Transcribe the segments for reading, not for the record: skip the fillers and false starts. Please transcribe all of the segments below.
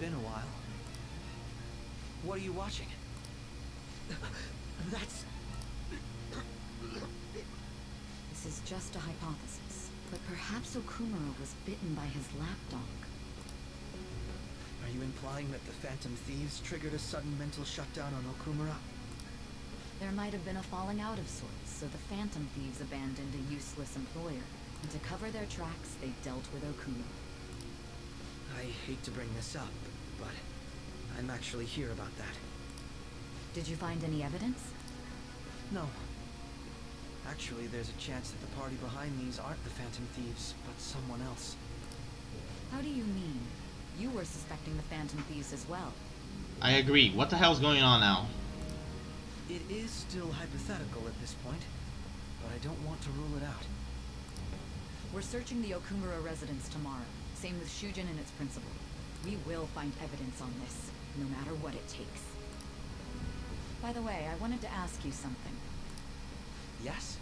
been a while. What are you watching? That's... This is just a hypothesis, but perhaps Okumura was bitten by his lapdog. Are you implying that the Phantom Thieves triggered a sudden mental shutdown on Okumura? There might have been a falling out of sorts, so the Phantom Thieves abandoned a useless employer, and to cover their tracks, they dealt with Okumura. I hate to bring this up, but I'm actually here about that. Did you find any evidence? No. Actually, there's a chance that the party behind these aren't the Phantom Thieves, but someone else. How do you mean? You were suspecting the Phantom Thieves as well. I agree. What the hell's going on now? It is still hypothetical at this point, but I don't want to rule it out. We're searching the Okumura residence tomorrow. Same with Shujin and its principal. We will find evidence on this, no matter what it takes. By the way, I wanted to ask you something. Yes?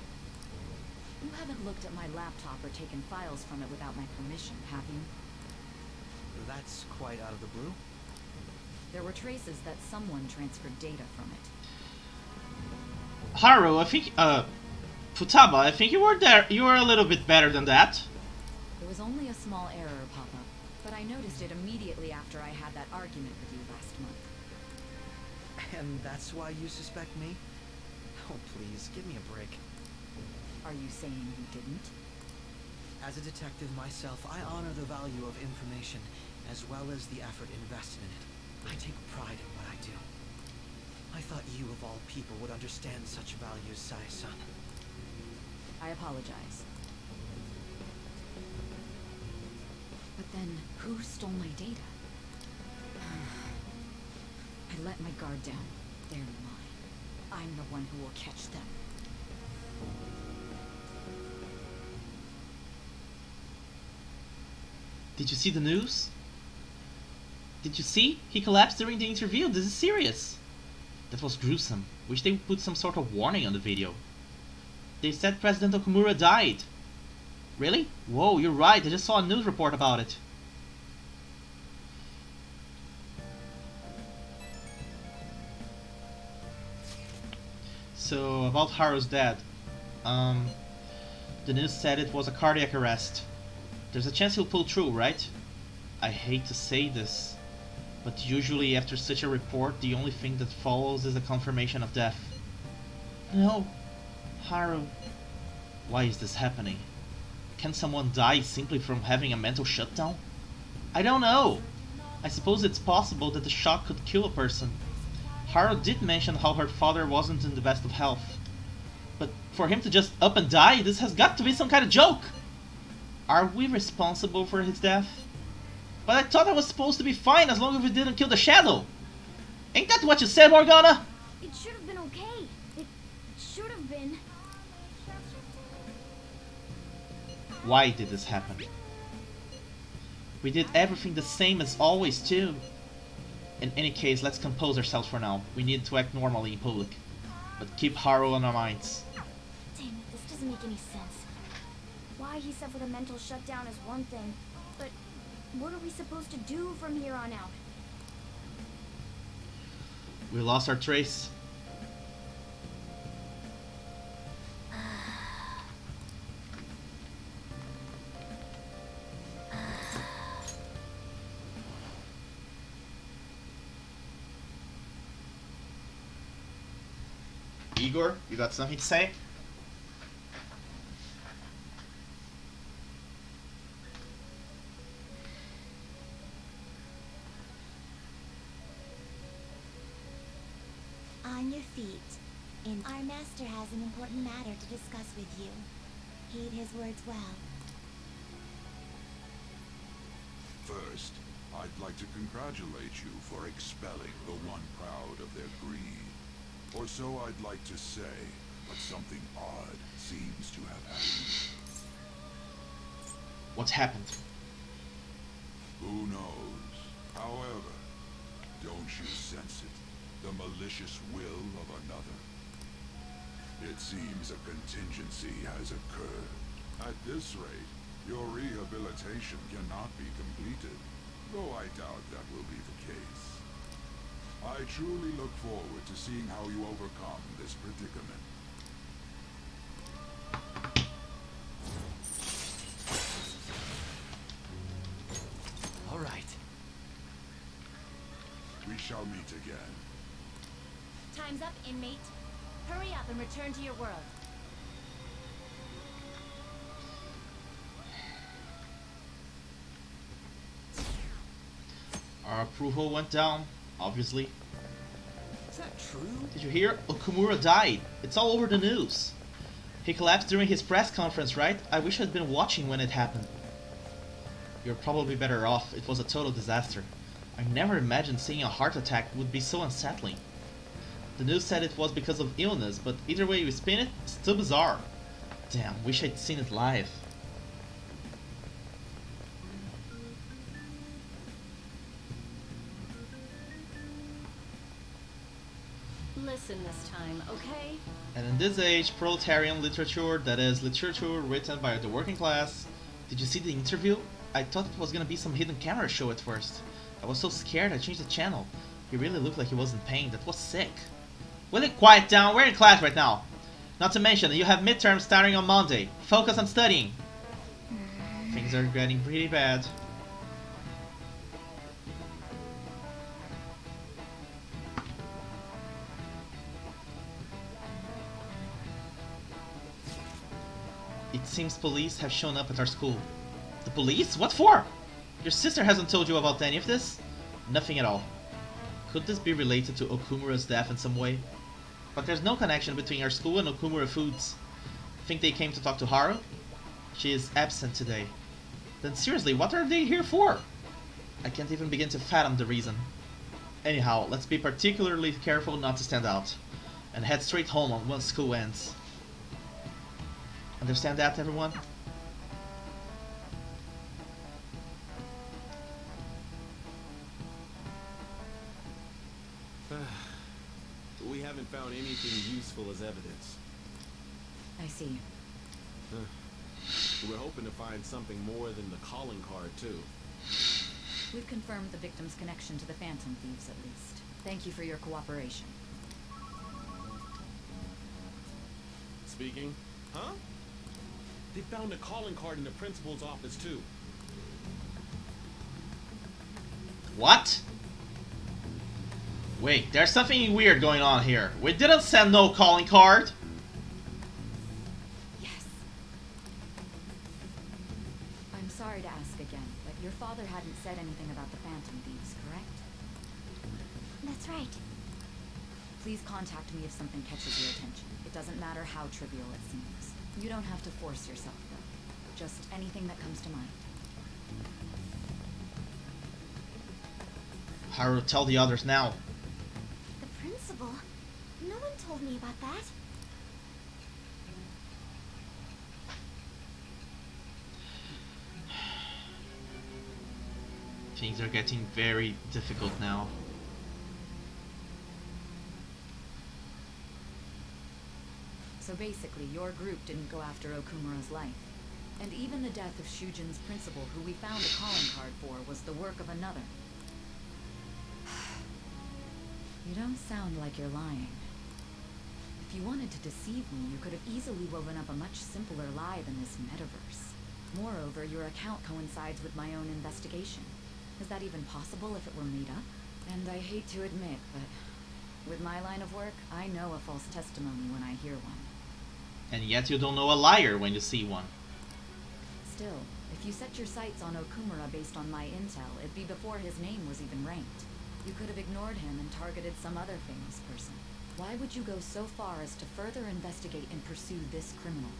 You haven't looked at my laptop or taken files from it without my permission, have you? That's quite out of the blue. There were traces that someone transferred data from it. Haru, I think, Futaba, I think you were there. You were a little bit better than that. There was only a small error pop up, but I noticed it immediately after I had that argument with you last month. And that's why you suspect me? Oh, please, give me a break. Are you saying you didn't? As a detective myself, I honor the value of information, as well as the effort invested in it. I take pride in what I do. I thought you, of all people, would understand such values, Sai-san. I apologize. But then, who stole my data? I let my guard down. They're mine. I'm the one who will catch them. Did you see the news? Did you see? He collapsed during the interview. This is serious. That was gruesome. Wish they would put some sort of warning on the video. They said President Okumura died. Really? Whoa, you're right. I just saw a news report about it. So, about Haru's death. The news said it was a cardiac arrest. There's a chance he'll pull through, right? I hate to say this, but usually after such a report, the only thing that follows is a confirmation of death. No, Haru. Why is this happening? Can someone die simply from having a mental shutdown? I don't know. I suppose it's possible that the shock could kill a person. Haru did mention how her father wasn't in the best of health. But for him to just up and die, this has got to be some kind of joke. Are we responsible for his death? But I thought I was supposed to be fine as long as we didn't kill the shadow. Ain't that what you said, Morgana? It should have been okay. It should have been. Why did this happen? We did everything the same as always, too. In any case, let's compose ourselves for now. We need to act normally in public. But keep Haru on our minds. Dang it, this doesn't make any sense. Why he suffered a mental shutdown is one thing, but what are we supposed to do from here on out? We lost our trace. Igor, you got something to say? On your feet. Our master has an important matter to discuss with you. Heed his words well. First, I'd like to congratulate you for expelling the one proud of their greed. Or so I'd like to say, but something odd seems to have happened. What's happened? Who knows? However, don't you sense it? The malicious will of another? It seems a contingency has occurred. At this rate, your rehabilitation cannot be completed. though I doubt that will be the case. I truly look forward to seeing how you overcome this predicament. All right. We shall meet again. Time's up, inmate. Hurry up and return to your world. Our approval went down, obviously. Is that true? Did you hear? Okumura died. It's all over the news. He collapsed during his press conference, right? I wish I'd been watching when it happened. You're probably better off. It was a total disaster. I never imagined seeing a heart attack would be so unsettling. The news said it was because of illness, but either way you spin it, it's still bizarre. Damn, wish I'd seen it live. Listen this time, okay? And in this age, proletarian literature, that is, literature written by the working class. Did you see the interview? I thought it was gonna be some hidden camera show at first. I was so scared I changed the channel. He really looked like he was in pain. That was sick. Will you quiet down? We're in class right now. Not to mention, you have midterms starting on Monday. Focus on studying. Things are getting pretty bad. It seems police have shown up at our school. The police? What for? Your sister hasn't told you about any of this? Nothing at all. Could this be related to Okumura's death in some way? But there's no connection between our school and Okumura Foods. Think they came to talk to Haru? She is absent today. Then seriously, what are they here for? I can't even begin to fathom the reason. Anyhow, let's be particularly careful not to stand out. And head straight home once school ends. Understand that, everyone? We haven't found anything useful as evidence. I see. We're hoping to find something more than the calling card, too. We've confirmed the victim's connection to the Phantom Thieves, at least. Thank you for your cooperation. Speaking? Huh? They found a calling card in the principal's office, too. What? Wait, there's something weird going on here. We didn't send no calling card. Yes. I'm sorry to ask again, but your father hadn't said anything about the Phantom Thieves, correct? That's right. Please contact me if something catches your attention. It doesn't matter how trivial it seems. You don't have to force yourself, though. Just anything that comes to mind. Haru, tell the others now. The principal? No one told me about that. Things are getting very difficult now. So basically, your group didn't go after Okumura's life. And even the death of Shujin's principal, who we found a calling card for, was the work of another. You don't sound like you're lying. If you wanted to deceive me, you could have easily woven up a much simpler lie than this metaverse. Moreover, your account coincides with my own investigation. Is that even possible if it were made up? And I hate to admit, but with my line of work, I know a false testimony when I hear one. And yet you don't know a liar when you see one. Still, if you set your sights on Okumura based on my intel, it'd be before his name was even ranked. You could have ignored him and targeted some other famous person. Why would you go so far as to further investigate and pursue this criminal?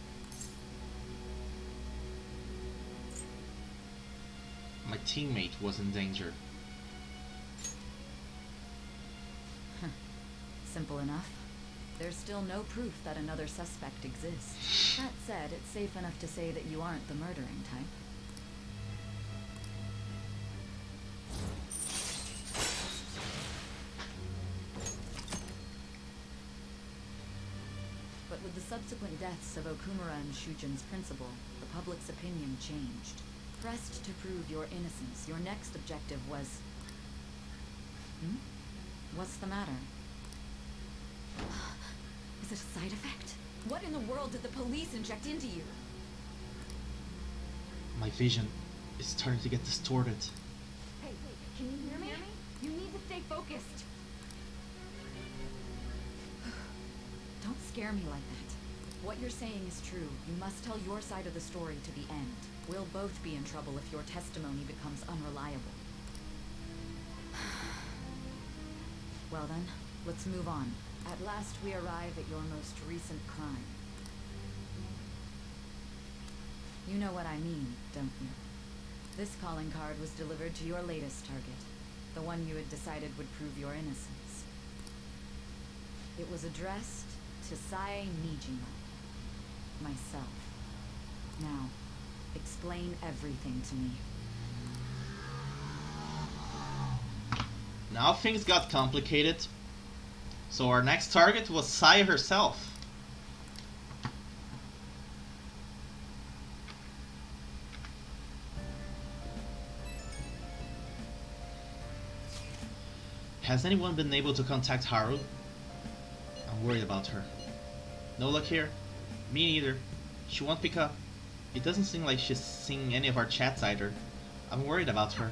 My teammate was in danger. Simple enough. There's still no proof that another suspect exists. That said, it's safe enough to say that you aren't the murdering type. But with the subsequent deaths of Okumura and Shujin's principal, the public's opinion changed. pressed to prove your innocence, your next objective was... What's the matter? Is it a side effect? What in the world did the police inject into you? My vision is starting to get distorted. Hey, can you hear me? You need to stay focused. Don't scare me like that. What you're saying is true. You must tell your side of the story to the end. We'll both be in trouble if your testimony becomes unreliable. Well then, let's move on. At last we arrive at your most recent crime. You know what I mean, don't you? This calling card was delivered to your latest target, the one you had decided would prove your innocence. It was addressed to Kaede Nijima, myself. Now, explain everything to me. Now things got complicated. So our next target was Kaede herself. Has anyone been able to contact Haru? I'm worried about her. No luck here? Me neither. She won't pick up. It doesn't seem like she's seeing any of our chats either. I'm worried about her.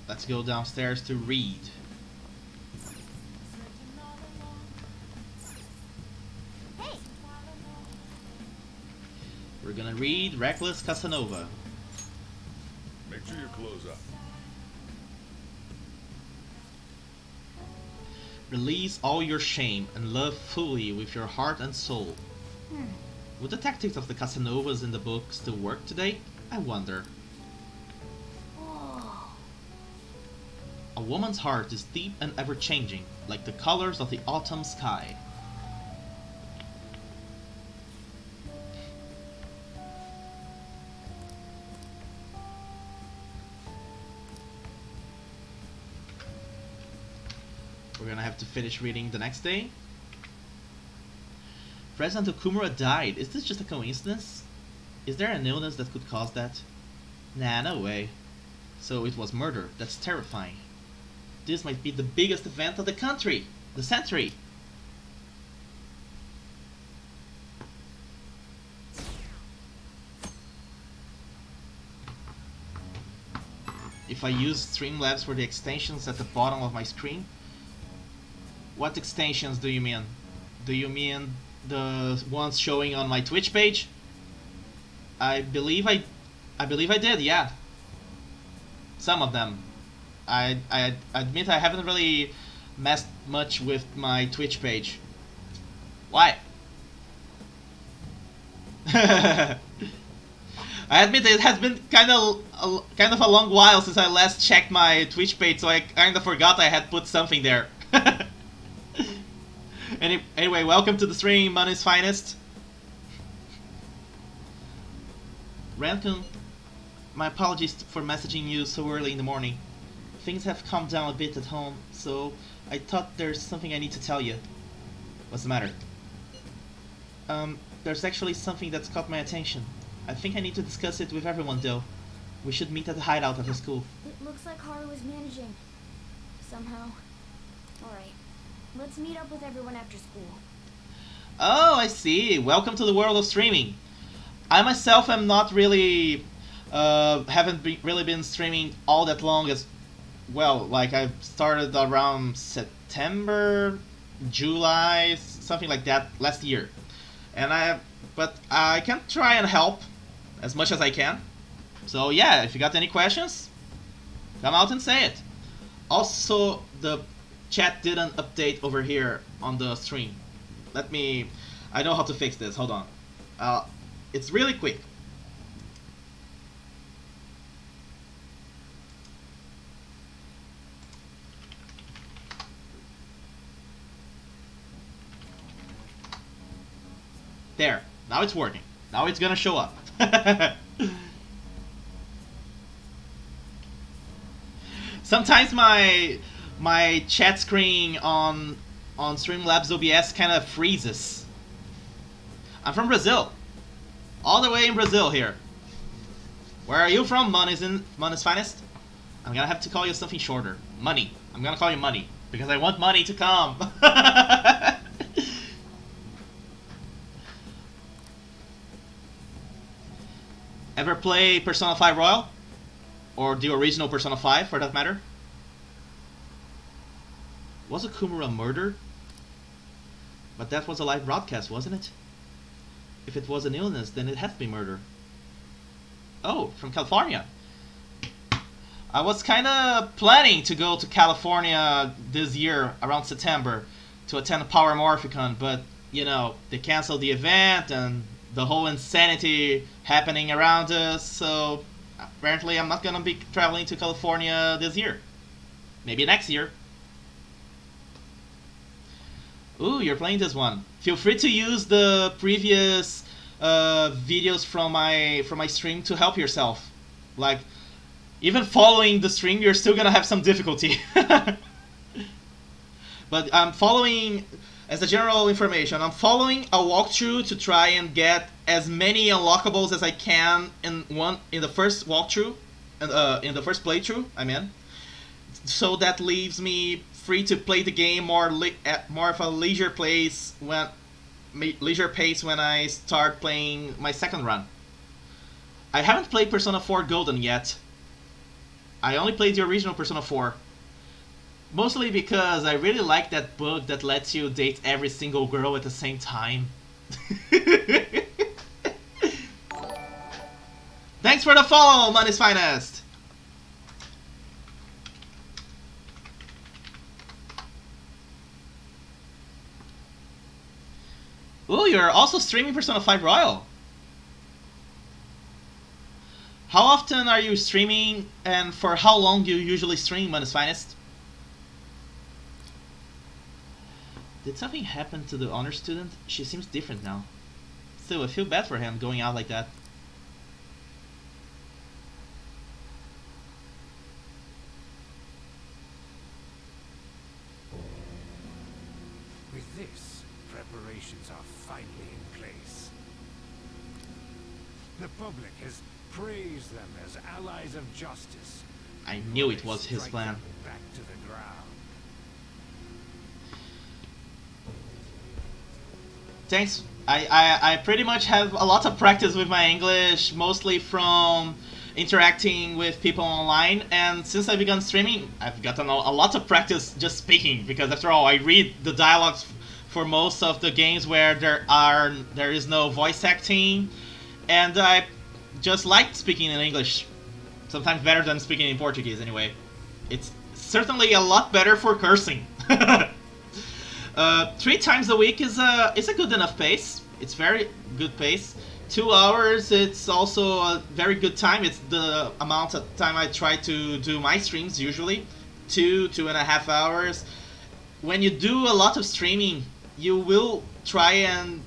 Let's go downstairs to read. Hey! We're gonna read Reckless Casanova. Make sure your clothes up. Release all your shame and love fully with your heart and soul. Would the tactics of the Casanovas in the book still work today? I wonder. A woman's heart is deep and ever-changing, like the colors of the autumn sky. We're gonna have to finish reading the next day. President Okumura died. Is this just a coincidence? Is there an illness that could cause that? Nah, no way. So it was murder. That's terrifying. This might be the biggest event of the country, the century. If I use Streamlabs for the extensions at the bottom of my screen, what extensions do you mean? Do you mean the ones showing on my Twitch page? I believe I did, yeah. Some of them. I admit I haven't really messed much with my Twitch page. Why? I admit it has been kind of a long while since I last checked my Twitch page, so I kind of forgot I had put something there. Anyway, welcome to the stream, Money's Finest. Rancun, my apologies for messaging you so early in the morning. Things have calmed down a bit at home, so I thought there's something I need to tell you. What's the matter? There's actually something that's caught my attention. I think I need to discuss it with everyone, though. We should meet at the hideout of the school. It looks like Haru is managing. Somehow. Alright. Let's meet up with everyone after school. Oh, I see. Welcome to the world of streaming. I myself am not really... haven't really been streaming all that long as... Well, like I started around September, July, something like that last year. But I can try and help as much as I can. So yeah, if you got any questions, come out and say it. Also, the chat didn't update over here on the stream. I know how to fix this, hold on. It's really quick. There, now it's working. Now it's gonna show up. Sometimes my chat screen on on Streamlabs OBS kind of freezes. I'm from Brazil. All the way in Brazil here. Where are you from, Money's Finest? I'm gonna have to call you something shorter. Money. I'm gonna call you Money. Because I want money to come. Ever play Persona 5 Royal? Or the original Persona 5, for that matter? Was Okumura murdered? But that was a live broadcast, wasn't it? If it was an illness, then it had to be murder. Oh, from California. I was kinda planning to go to California this year, around September, to attend Power Morphicon, but, you know, they canceled the event and the whole insanity happening around us, so apparently I'm not gonna be traveling to California this year. Maybe next year. Ooh, you're playing this one. Feel free to use the previous videos from my stream to help yourself. Like, even following the stream, you're still gonna have some difficulty. But I'm following, as a general information, I'm following a walkthrough to try and get as many unlockables as I can in the first walkthrough, in the first playthrough, I mean. So that leaves me free to play the game at more of a leisure pace when I start playing my second run. I haven't played Persona 4 Golden yet. I only played the original Persona 4. Mostly because I really like that bug that lets you date every single girl at the same time. Thanks for the follow, Money's Finest! Ooh, you're also streaming Persona 5 Royal. How often are you streaming, and for how long do you usually stream, Money's Finest? Did something happen to the honor student? She seems different now. Still, I feel bad for him going out like that. With this, preparations are finally in place. The public has praised them as allies of justice. I knew it was his plan. Back to the ground. Thanks. I pretty much have a lot of practice with my English, mostly from interacting with people online, and since I began streaming, I've gotten a lot of practice just speaking, because after all, I read the dialogues for most of the games where there is no voice acting, and I just like speaking in English, sometimes better than speaking in Portuguese anyway. It's certainly a lot better for cursing. 3 times a week is a good enough pace. It's very good pace. 2 hours, it's also a very good time. It's the amount of time I try to do my streams usually. 2.5 hours. When you do a lot of streaming, you will try and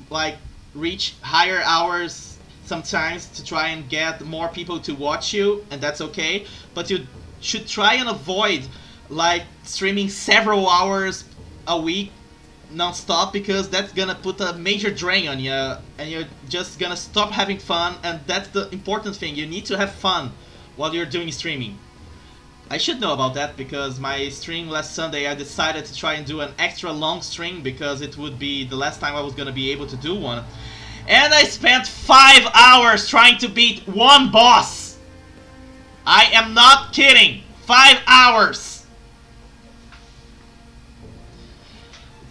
like reach higher hours sometimes to try and get more people to watch you, and that's okay. But you should try and avoid like streaming several hours a week non-stop, because that's gonna put a major drain on you and you're just gonna stop having fun, and that's the important thing. You need to have fun while you're doing streaming. I should know about that, because my stream last Sunday I decided to try and do an extra long stream because it would be the last time I was gonna be able to do one, and I spent 5 hours trying to beat one boss. I am not kidding. 5 hours.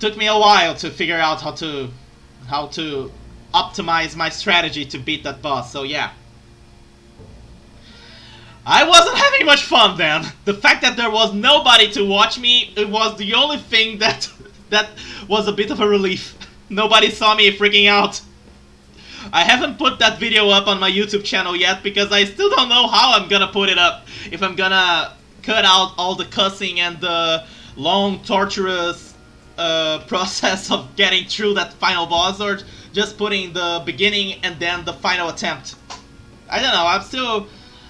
Took me a while to figure out how to optimize my strategy to beat that boss, so yeah. I wasn't having much fun then. The fact that there was nobody to watch me, it was the only thing that was a bit of a relief. Nobody saw me freaking out. I haven't put that video up on my YouTube channel yet because I still don't know how I'm gonna put it up. If I'm gonna cut out all the cussing and the long, torturous process of getting through that final boss, or just putting the beginning and then the final attempt. I don't know.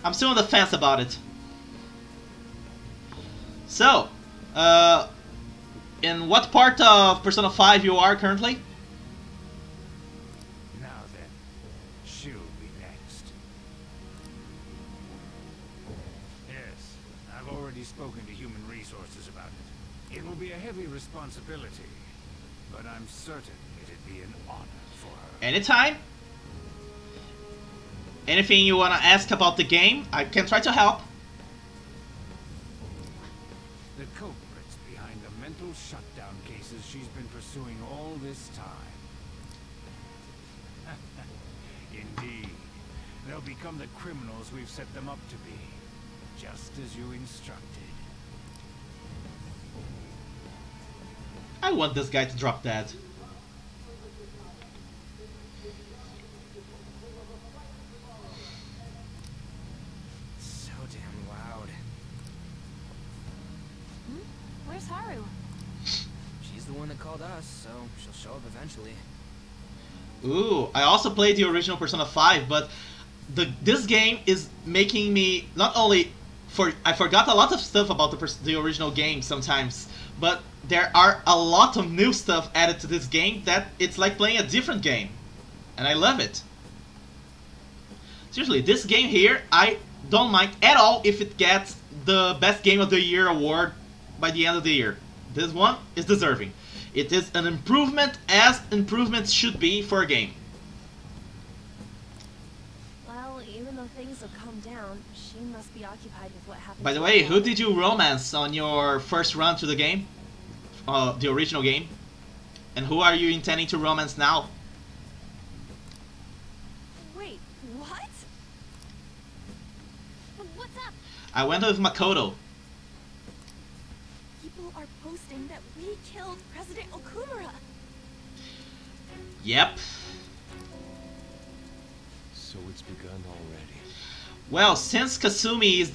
I'm still on the fence about it. So, In what part of Persona 5 you are currently? Now then, she'll be next. Yes, I've already spoken to Human Resources about it. It will be a heavy responsibility, but I'm certain it'd be an honor for her. Anytime. Anything you wanna ask about the game, I can try to help. The culprits behind the mental shutdown cases she's been pursuing all this time. Indeed. They'll become the criminals we've set them up to be. Just as you instructed. I want this guy to drop dead. So damn loud. Where's Haru? She's the one that called us, so she'll show up eventually. Ooh, I also played the original Persona 5, but this game is making me not only I forgot a lot of stuff about the original game sometimes, but there are a lot of new stuff added to this game that it's like playing a different game, and I love it. Seriously, this game here, I don't mind at all if it gets the Best Game of the Year award by the end of the year. This one is deserving. It is an improvement as improvements should be for a game. Well, even though things have calmed down, she must be occupied with what happened. By the way, who did you romance on your first run to the game? The original game? And who are you intending to romance now? Wait, what? What's up? I went with Makoto. People are posting that we killed President Okumura. Yep. So it's begun already. Well, since Kasumi is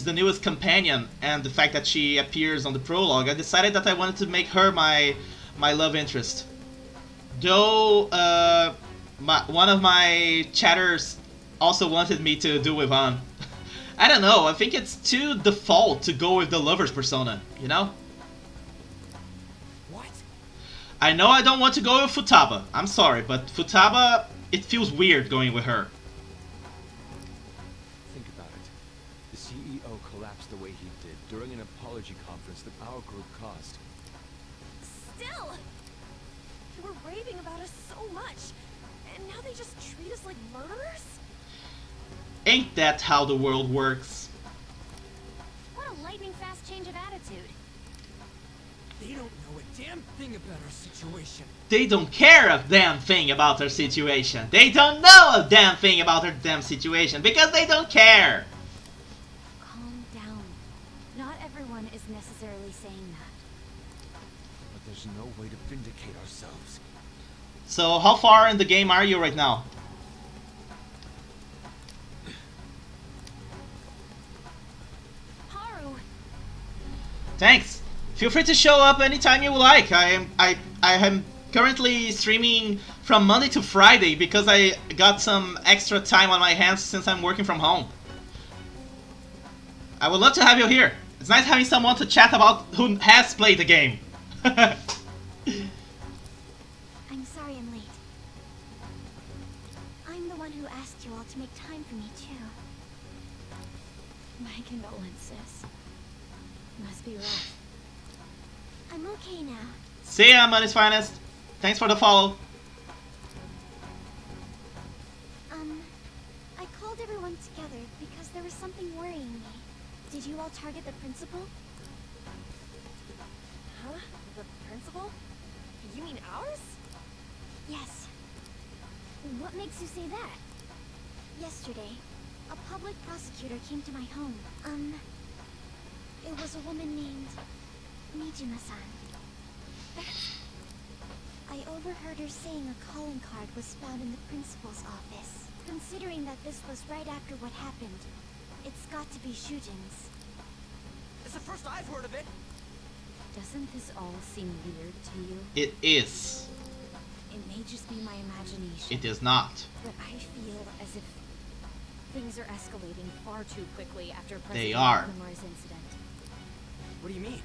the newest companion, and the fact that she appears on the prologue, I decided that I wanted to make her my love interest. Though one of my chatters also wanted me to do with An. I don't know, I think it's too default to go with the lover's persona, you know? What? I know I don't want to go with Futaba. I'm sorry, but Futaba, it feels weird going with her. Think about it. The CEO collapsed the way he did during an apology conference that our group caused. Still! They were raving about us so much, and now they just treat us like murderers? Ain't that how the world works? What a lightning fast change of attitude. They don't know a damn thing about our situation. They don't care a damn thing about their situation. They don't know a damn thing about their damn situation because they don't care. Calm down. Not everyone is necessarily saying that. But there's no way to vindicate ourselves. So how far in the game are you right now? Haru! Thanks. Feel free to show up anytime you like. I am currently streaming from Monday to Friday because I got some extra time on my hands since I'm working from home. I would love to have you here. It's nice having someone to chat about who has played the game. I'm sorry I'm late. I'm the one who asked you all to make time for me, too. My condolences. Must be rough. I'm okay now. See ya, Money's Finest. Thanks for the follow. I called everyone together because there was something worrying me. Did you all target the principal? Huh? The principal? You mean ours? Yes. What makes you say that? Yesterday, a public prosecutor came to my home. It was a woman named Nijima-san. I overheard her saying a calling card was found in the principal's office. Considering that this was right after what happened, it's got to be Shujin's. It's the first I've heard of it. Doesn't this all seem weird to you? It is. It may just be my imagination. It is not. But I feel as if Things are escalating far too quickly after They President are. Okumura's incident. What do you mean?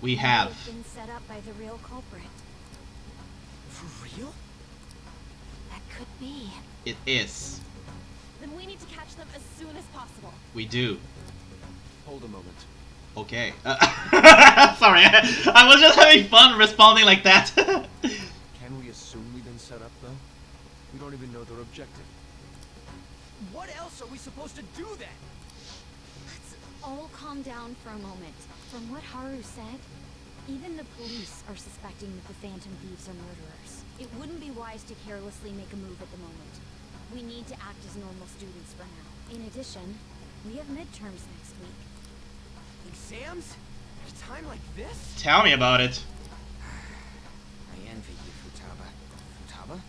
We Might have. been set up by the real culprit. For real? That could be. It is. Then we need to catch them as soon as possible. We do. Hold a moment. Okay. Sorry, I was just having fun responding like that. Can we assume we've been set up, though? We don't even know their objective. What else are we supposed to do then? Let's all calm down for a moment. From what Haru said, even the police are suspecting that the Phantom Thieves are murderers. It wouldn't be wise to carelessly make a move at the moment. We need to act as normal students for now. In addition, we have midterms next week. Exams? At a time like this? Tell me about it. I envy you, Futaba. Futaba?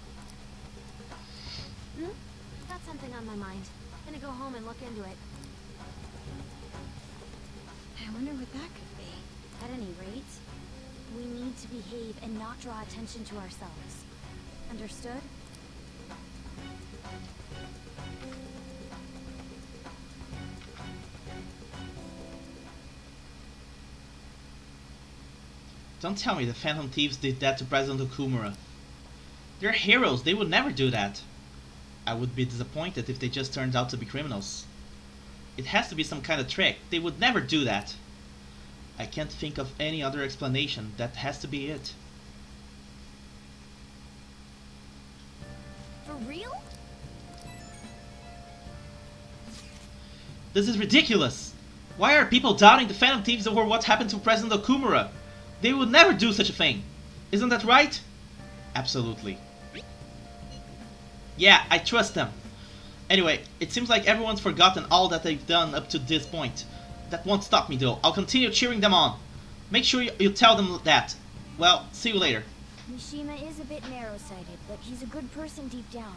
Got something on my mind. Gonna go home and look into it. I wonder what that could be. At any rate, we need to behave and not draw attention to ourselves. Understood? Don't tell me the Phantom Thieves did that to President Okumura. They're heroes, they would never do that. I would be disappointed if they just turned out to be criminals. It has to be some kind of trick, they would never do that. I can't think of any other explanation, that has to be it. For real? This is ridiculous! Why are people doubting the Phantom Thieves over what happened to President Okumura? They would never do such a thing. Isn't that right? Absolutely. Yeah, I trust them. Anyway, it seems like everyone's forgotten all that they've done up to this point. That won't stop me though. I'll continue cheering them on. Make sure you tell them that. Well, see you later. Nijima is a bit narrow-sighted, but he's a good person deep down.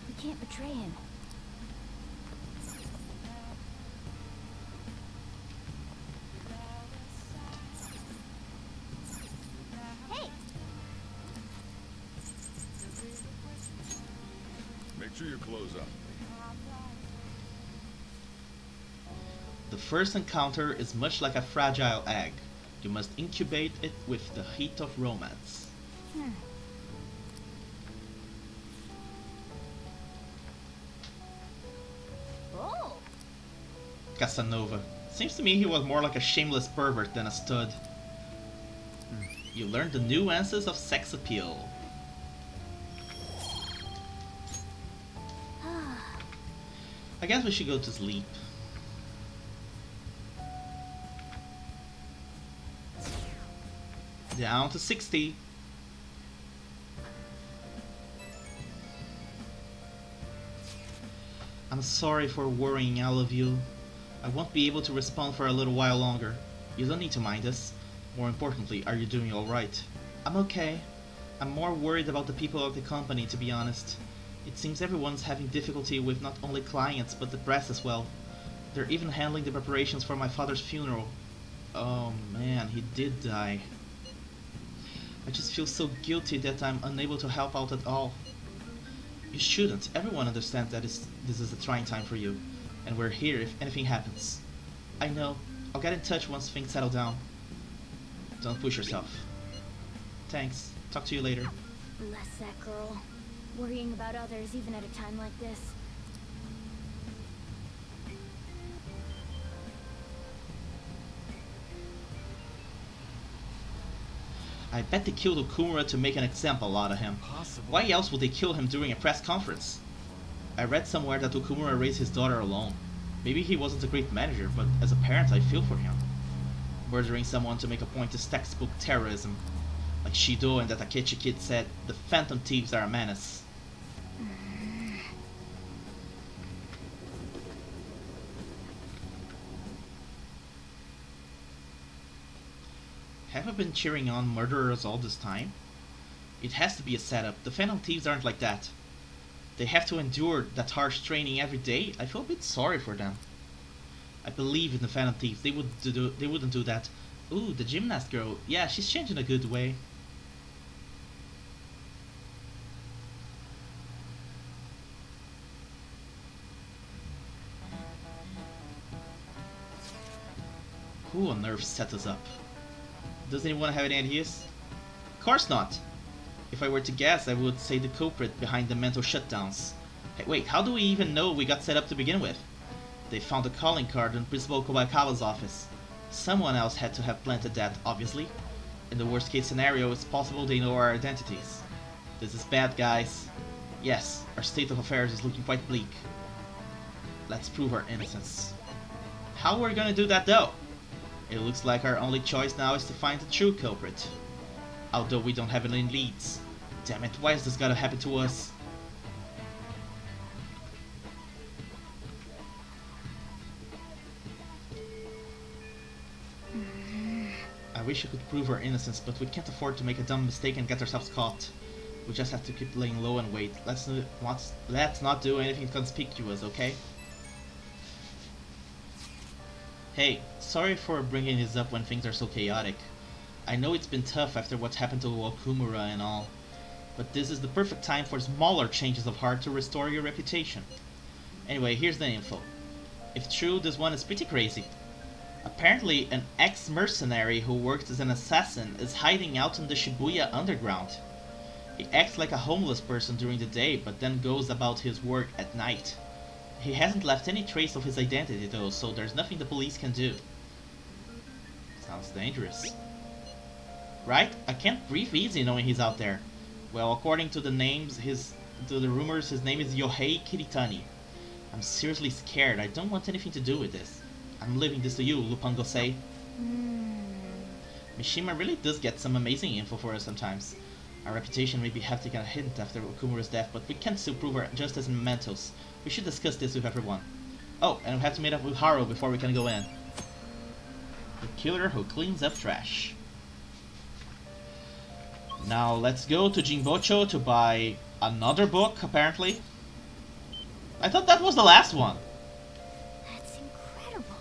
We can't betray him. Hey! Make sure you close up. The first encounter is much like a fragile egg. You must incubate it with the heat of romance. Oh! Casanova. Seems to me he was more like a shameless pervert than a stud. You learn the nuances of sex appeal. I guess we should go to sleep. Down to 60. I'm sorry for worrying all of you. I won't be able to respond for a little while longer. You don't need to mind us. More importantly, are you doing alright? I'm okay. I'm more worried about the people of the company, to be honest. It seems everyone's having difficulty with not only clients, but the press as well. They're even handling the preparations for my father's funeral. Oh man, he did die. I just feel so guilty that I'm unable to help out at all. You shouldn't. Everyone understands that this is a trying time for you. And we're here if anything happens. I know. I'll get in touch once things settle down. Don't push yourself. Thanks. Talk to you later. Bless that girl. Worrying about others even at a time like this. I bet they killed Okumura to make an example out of him. Possible. Why else would they kill him during a press conference? I read somewhere that Okumura raised his daughter alone. Maybe he wasn't a great manager, but as a parent I feel for him. Murdering someone to make a point is textbook terrorism. Like Shido and that Akechi kid said, the Phantom Thieves are a menace. Have I been cheering on murderers all this time? It has to be a setup. The Phantom Thieves aren't like that. They have to endure that harsh training every day. I feel a bit sorry for them. I believe in the Phantom Thieves. They wouldn't do that. Ooh, the gymnast girl. Yeah, she's changed in a good way. Who on earth set us up? Does anyone have any ideas? Of course not. If I were to guess, I would say the culprit behind the mental shutdowns. Hey, wait, how do we even know we got set up to begin with? They found a calling card in Principal Kobayakawa's office. Someone else had to have planted that, obviously. In the worst case scenario, it's possible they know our identities. This is bad, guys. Yes, our state of affairs is looking quite bleak. Let's prove our innocence. How are we gonna do that though? It looks like our only choice now is to find the true culprit. Although we don't have any leads. Damn it, why has this gotta happen to us? I wish I could prove our innocence, but we can't afford to make a dumb mistake and get ourselves caught. We just have to keep laying low and wait. Let's not do anything conspicuous, okay? Hey, sorry for bringing this up when things are so chaotic. I know it's been tough after what happened to Okumura and all, but this is the perfect time for smaller changes of heart to restore your reputation. Anyway, here's the info. If true, this one is pretty crazy. Apparently, an ex-mercenary who worked as an assassin is hiding out in the Shibuya underground. He acts like a homeless person during the day, but then goes about his work at night. He hasn't left any trace of his identity though, so there's nothing the police can do. Sounds dangerous. Right? I can't breathe easy knowing he's out there. Well, according to the rumors, his name is Yohei Kiritani. I'm seriously scared. I don't want anything to do with this. I'm leaving this to you, Lupango-sei. Mishima really does get some amazing info for us sometimes. Our reputation may be have taken a hint after Okumura's death, but we can still prove our justice and mementos. We should discuss this with everyone. Oh, and we have to meet up with Haru before we can go in. The killer who cleans up trash. Now let's go to Jinbocho to buy another book, apparently. I thought that was the last one. That's incredible.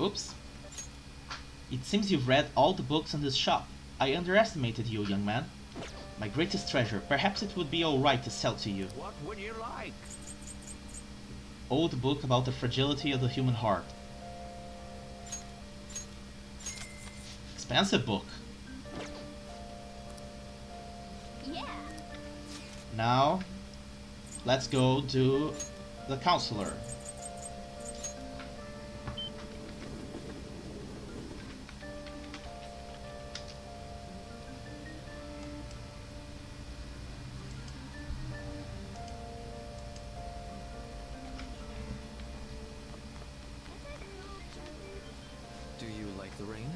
Oops. It seems you've read all the books in this shop. I underestimated you, young man. My greatest treasure. Perhaps it would be alright to sell to you. What would you like? Old book about the fragility of the human heart. Expensive book. Yeah. Now, let's go to the counselor. Do you like the rain?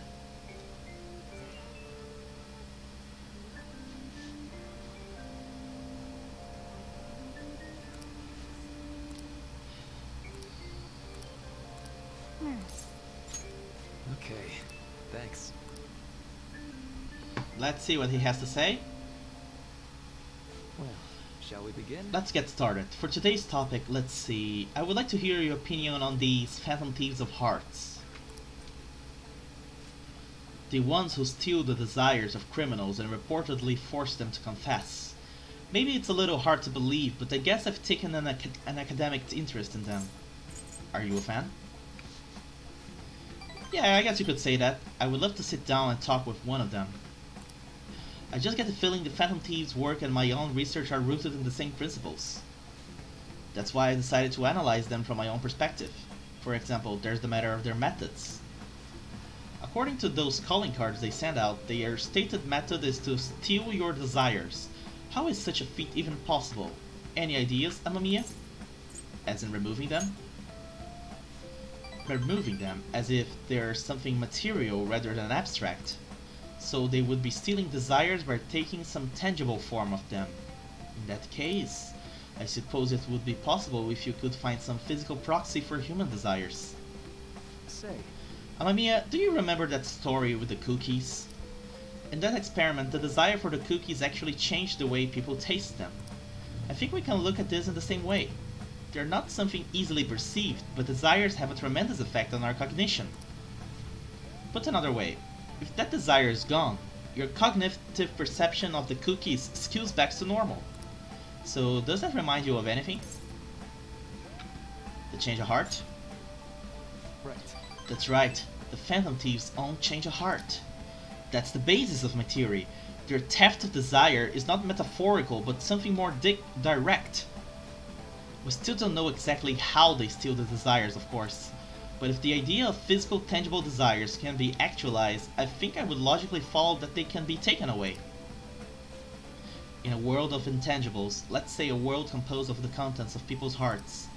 Okay, thanks. Let's see what he has to say. Well, shall we begin? Let's get started. For today's topic, let's see. I would like to hear your opinion on these Phantom Thieves of Hearts. The ones who steal the desires of criminals and reportedly force them to confess. Maybe it's a little hard to believe, but I guess I've taken an academic interest in them. Are you a fan? Yeah, I guess you could say that. I would love to sit down and talk with one of them. I just get the feeling the Phantom Thieves' work and my own research are rooted in the same principles. That's why I decided to analyze them from my own perspective. For example, there's the matter of their methods. According to those calling cards they send out, their stated method is to steal your desires. How is such a feat even possible? Any ideas, Amamiya? As in removing them? Removing them, as if they're something material rather than abstract. So they would be stealing desires by taking some tangible form of them. In that case, I suppose it would be possible if you could find some physical proxy for human desires. Say, Amamiya, do you remember that story with the cookies? In that experiment, the desire for the cookies actually changed the way people taste them. I think we can look at this in the same way. They're not something easily perceived, but desires have a tremendous effect on our cognition. Put another way, if that desire is gone, your cognitive perception of the cookies skews back to normal. So does that remind you of anything? The change of heart? right. That's right. The the Phantom Thieves' own change of heart. That's the basis of my theory. Their theft of desire is not metaphorical, but something more direct. We still don't know exactly how they steal the desires, of course. But if the idea of physical, tangible desires can be actualized, I think I would logically follow that they can be taken away. In a world of intangibles, let's say a world composed of the contents of people's hearts,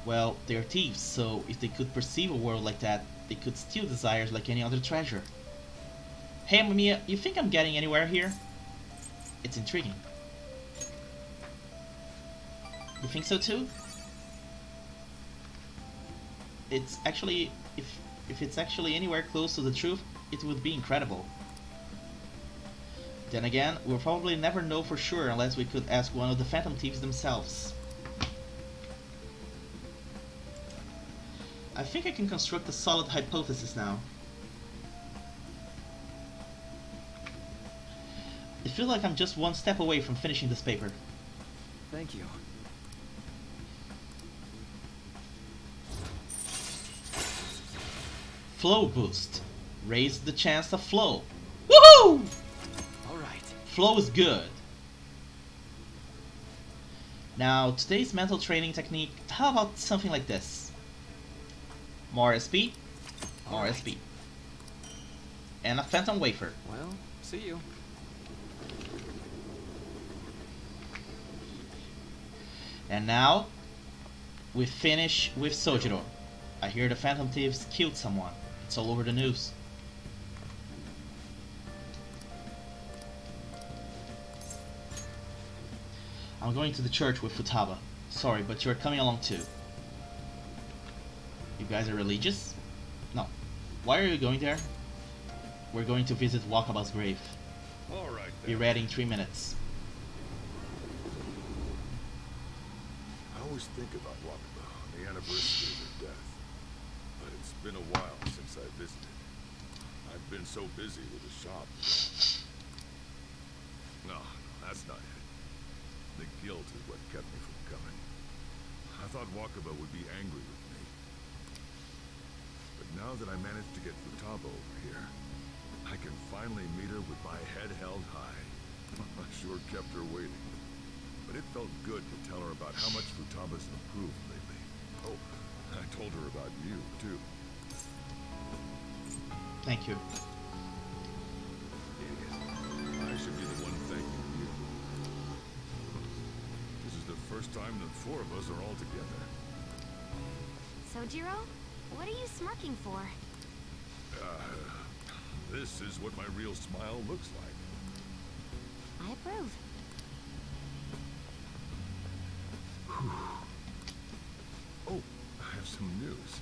well, they're thieves, so if they could perceive a world like that, they could steal desires like any other treasure. Hey Mamiya, you think I'm getting anywhere here? It's intriguing. You think so too? It's actually, if it's actually anywhere close to the truth, it would be incredible. Then again, we'll probably never know for sure unless we could ask one of the Phantom Thieves themselves. I think I can construct a solid hypothesis now. I feel like I'm just one step away from finishing this paper. Thank you. Flow boost. Raise the chance of flow. Woohoo! Alright. Flow is good. Now, today's mental training technique, how about something like this? More SP, more SP. And a phantom wafer. Well, see you. And now, we finish with Sojiro. I hear the Phantom Thieves killed someone. It's all over the news. I'm going to the church with Futaba. Sorry, but you're coming along too. You guys are religious? No. Why are you going there? We're going to visit Wakaba's grave. Alright then. Be ready in 3 minutes. I always think about Wakaba on the anniversary of her death. But it's been a while since I visited. I've been so busy with the shop. No, that's not it. The guilt is what kept me from coming. I thought Wakaba would be angry with me. But now that I managed to get Futaba over here, I can finally meet her with my head held high. I sure kept her waiting. But it felt good to tell her about how much Futaba's improved lately. Oh, I told her about you, too. Thank you. Idiot. I should be the one thanking you. This is the first time the four of us are all together. Sojiro, what are you smirking for? This is what my real smile looks like. I approve. Oh, I have some news.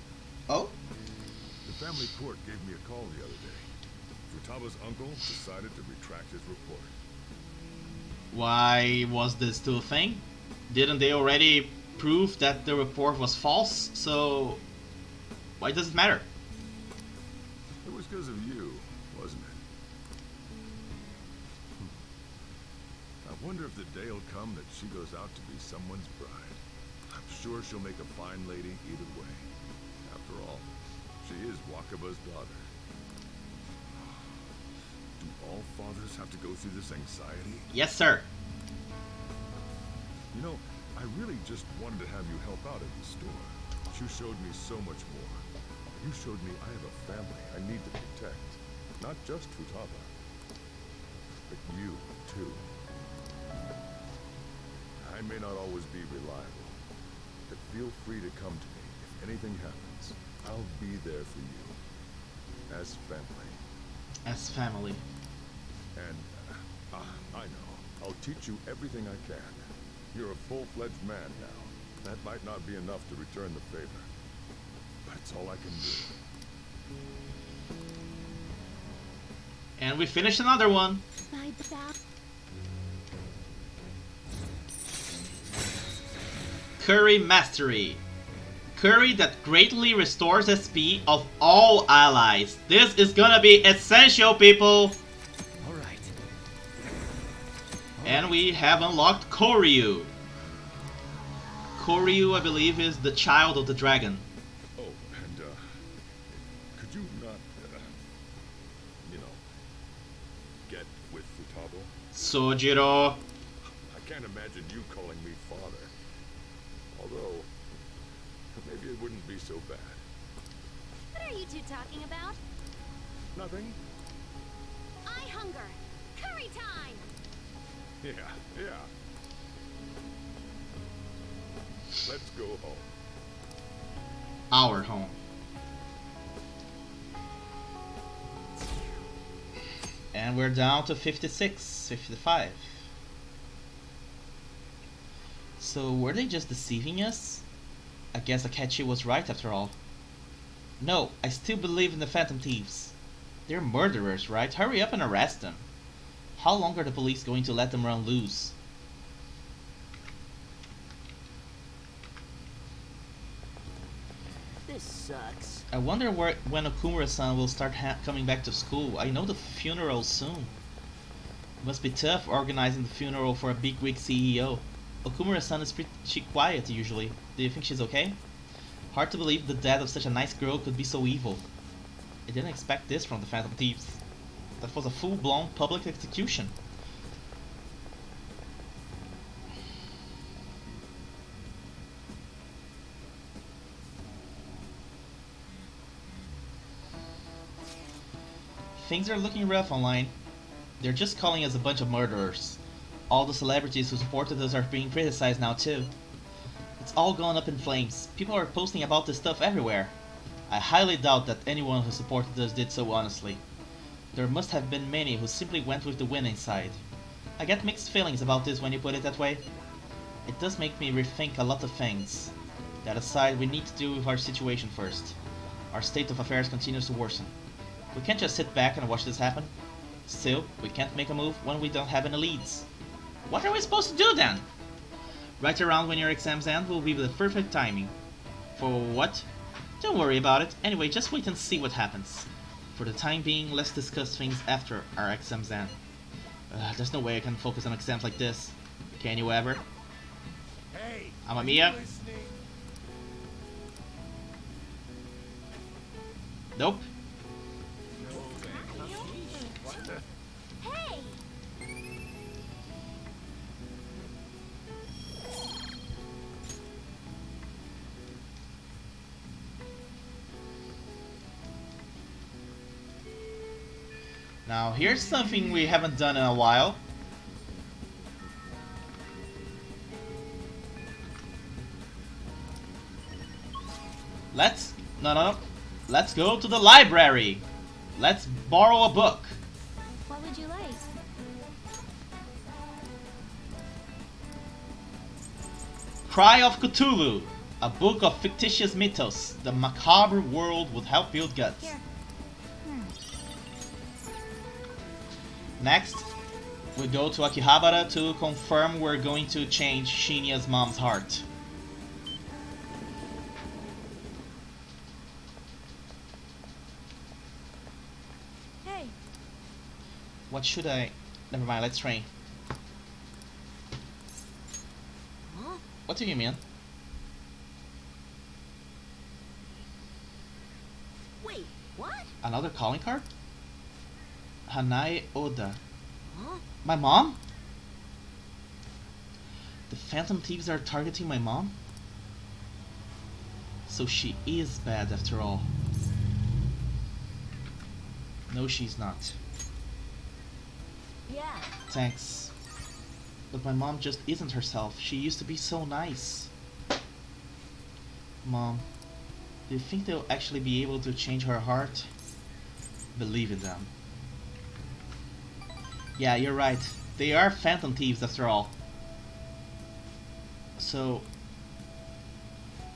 Oh? The family court gave me a call the other day. Futaba's uncle decided to retract his report. Why was this still a thing? Didn't they already prove that the report was false? So why does it matter? It was because of you, wasn't it? I wonder if the day will come that she goes out to be someone's bride. I'm sure she'll make a fine lady either way. After all, she is Wakaba's daughter. Do all fathers have to go through this anxiety? Yes, sir. You know, I really just wanted to have you help out at the store. You showed me so much more. You showed me I have a family I need to protect. Not just Futaba, but you, too. I may not always be reliable, but feel free to come to me if anything happens. I'll be there for you. As family. As family. And, I know. I'll teach you everything I can. You're a full-fledged man now. That might not be enough to return the favor. But it's all I can do. And we finished another one. Curry Mastery. Curry that greatly restores SP of all allies. This is gonna be essential, people. Alright. And we have unlocked Koryu. Koryu, I believe, is the child of the dragon. Oh, and, could you not Sojiro. I can't imagine you calling me father. Although, maybe it wouldn't be so bad. What are you two talking about? Nothing? I hunger. Curry time! Yeah. Let's go home. Our home. And we're down to 56, 55. So were they just deceiving us? I guess Akechi was right after all. No, I still believe in the Phantom Thieves. They're murderers, right? Hurry up and arrest them. How long are the police going to let them run loose? This sucks. I wonder when Okumura-san will start coming back to school. I know the funeral's soon. It must be tough organizing the funeral for a big-wig CEO. Okumura-san is pretty quiet usually. Do you think she's okay? Hard to believe the death of such a nice girl could be so evil. I didn't expect this from the Phantom Thieves. That was a full-blown public execution. Things are looking rough online. They're just calling us a bunch of murderers. All the celebrities who supported us are being criticized now too. It's all gone up in flames. People are posting about this stuff everywhere. I highly doubt that anyone who supported us did so honestly. There must have been many who simply went with the winning side. I get mixed feelings about this when you put it that way. It does make me rethink a lot of things. That aside, we need to deal with our situation first. Our state of affairs continues to worsen. We can't just sit back and watch this happen. Still, we can't make a move when we don't have any leads. What are we supposed to do then? Right around when your exams end will be the perfect timing. For what? Don't worry about it. Anyway, just wait and see what happens. For the time being, let's discuss things after our exams end. There's no way I can focus on exams like this. Can you ever? Hey, Amamiya? Nope. Hey! Now here's something we haven't done in a while. Let's go to the library. Let's borrow a book. What would you like? Cry of Cthulhu, a book of fictitious mythos. The macabre world would help build guts. Here. Next, we go to Akihabara to confirm we're going to change Shinya's mom's heart. Hey. What should I... Never mind, let's train. Huh? What do you mean? Wait, what? Another calling card? Hanae Oda. Huh? My mom? The Phantom Thieves are targeting my mom? So she is bad after all. No, she's not. Yeah. Thanks. But my mom just isn't herself. She used to be so nice. Mom, do you think they'll actually be able to change her heart? Believe in them. Yeah, you're right. They are Phantom Thieves after all. So...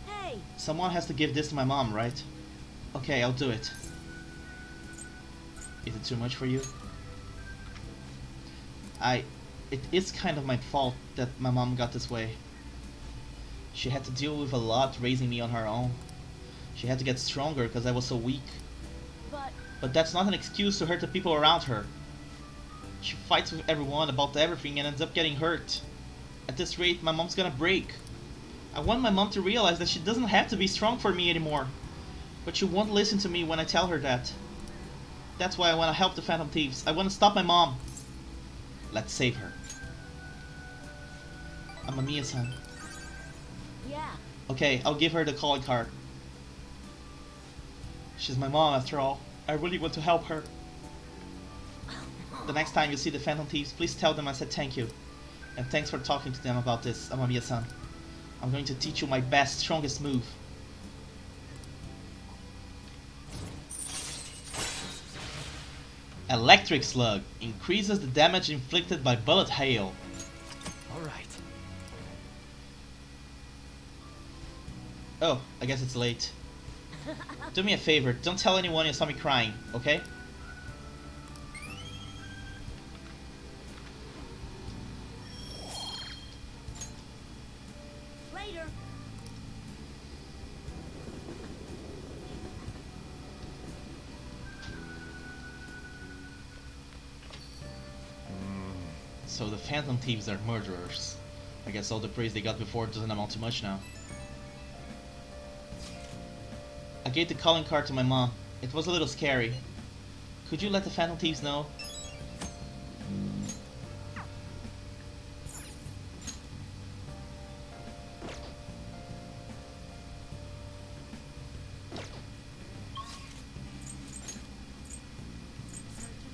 Hey. someone has to give this to my mom, right? Okay, I'll do it. Is it too much for you? It is kind of my fault that my mom got this way. She had to deal with a lot raising me on her own. She had to get stronger because I was so weak. But that's not an excuse to hurt the people around her. She fights with everyone about everything and ends up getting hurt. At this rate, my mom's gonna break. I want my mom to realize that she doesn't have to be strong for me anymore. But she won't listen to me when I tell her that. That's why I want to help the Phantom Thieves. I want to stop my mom. Let's save her. Amamiya-san. Yeah. Okay, I'll give her the calling card. She's my mom after all. I really want to help her. The next time you see the Phantom Thieves, please tell them I said thank you. And thanks for talking to them about this, Amamiya-san. I'm going to teach you my best, strongest move. Electric Slug increases the damage inflicted by bullet hail. Alright. Oh, I guess it's late. Do me a favor, don't tell anyone you saw me crying, okay? Later. So the Phantom Thieves are murderers. I guess all the praise they got before doesn't amount to much now. I gave the calling card to my mom. It was a little scary. Could you let the Phantom Thieves know?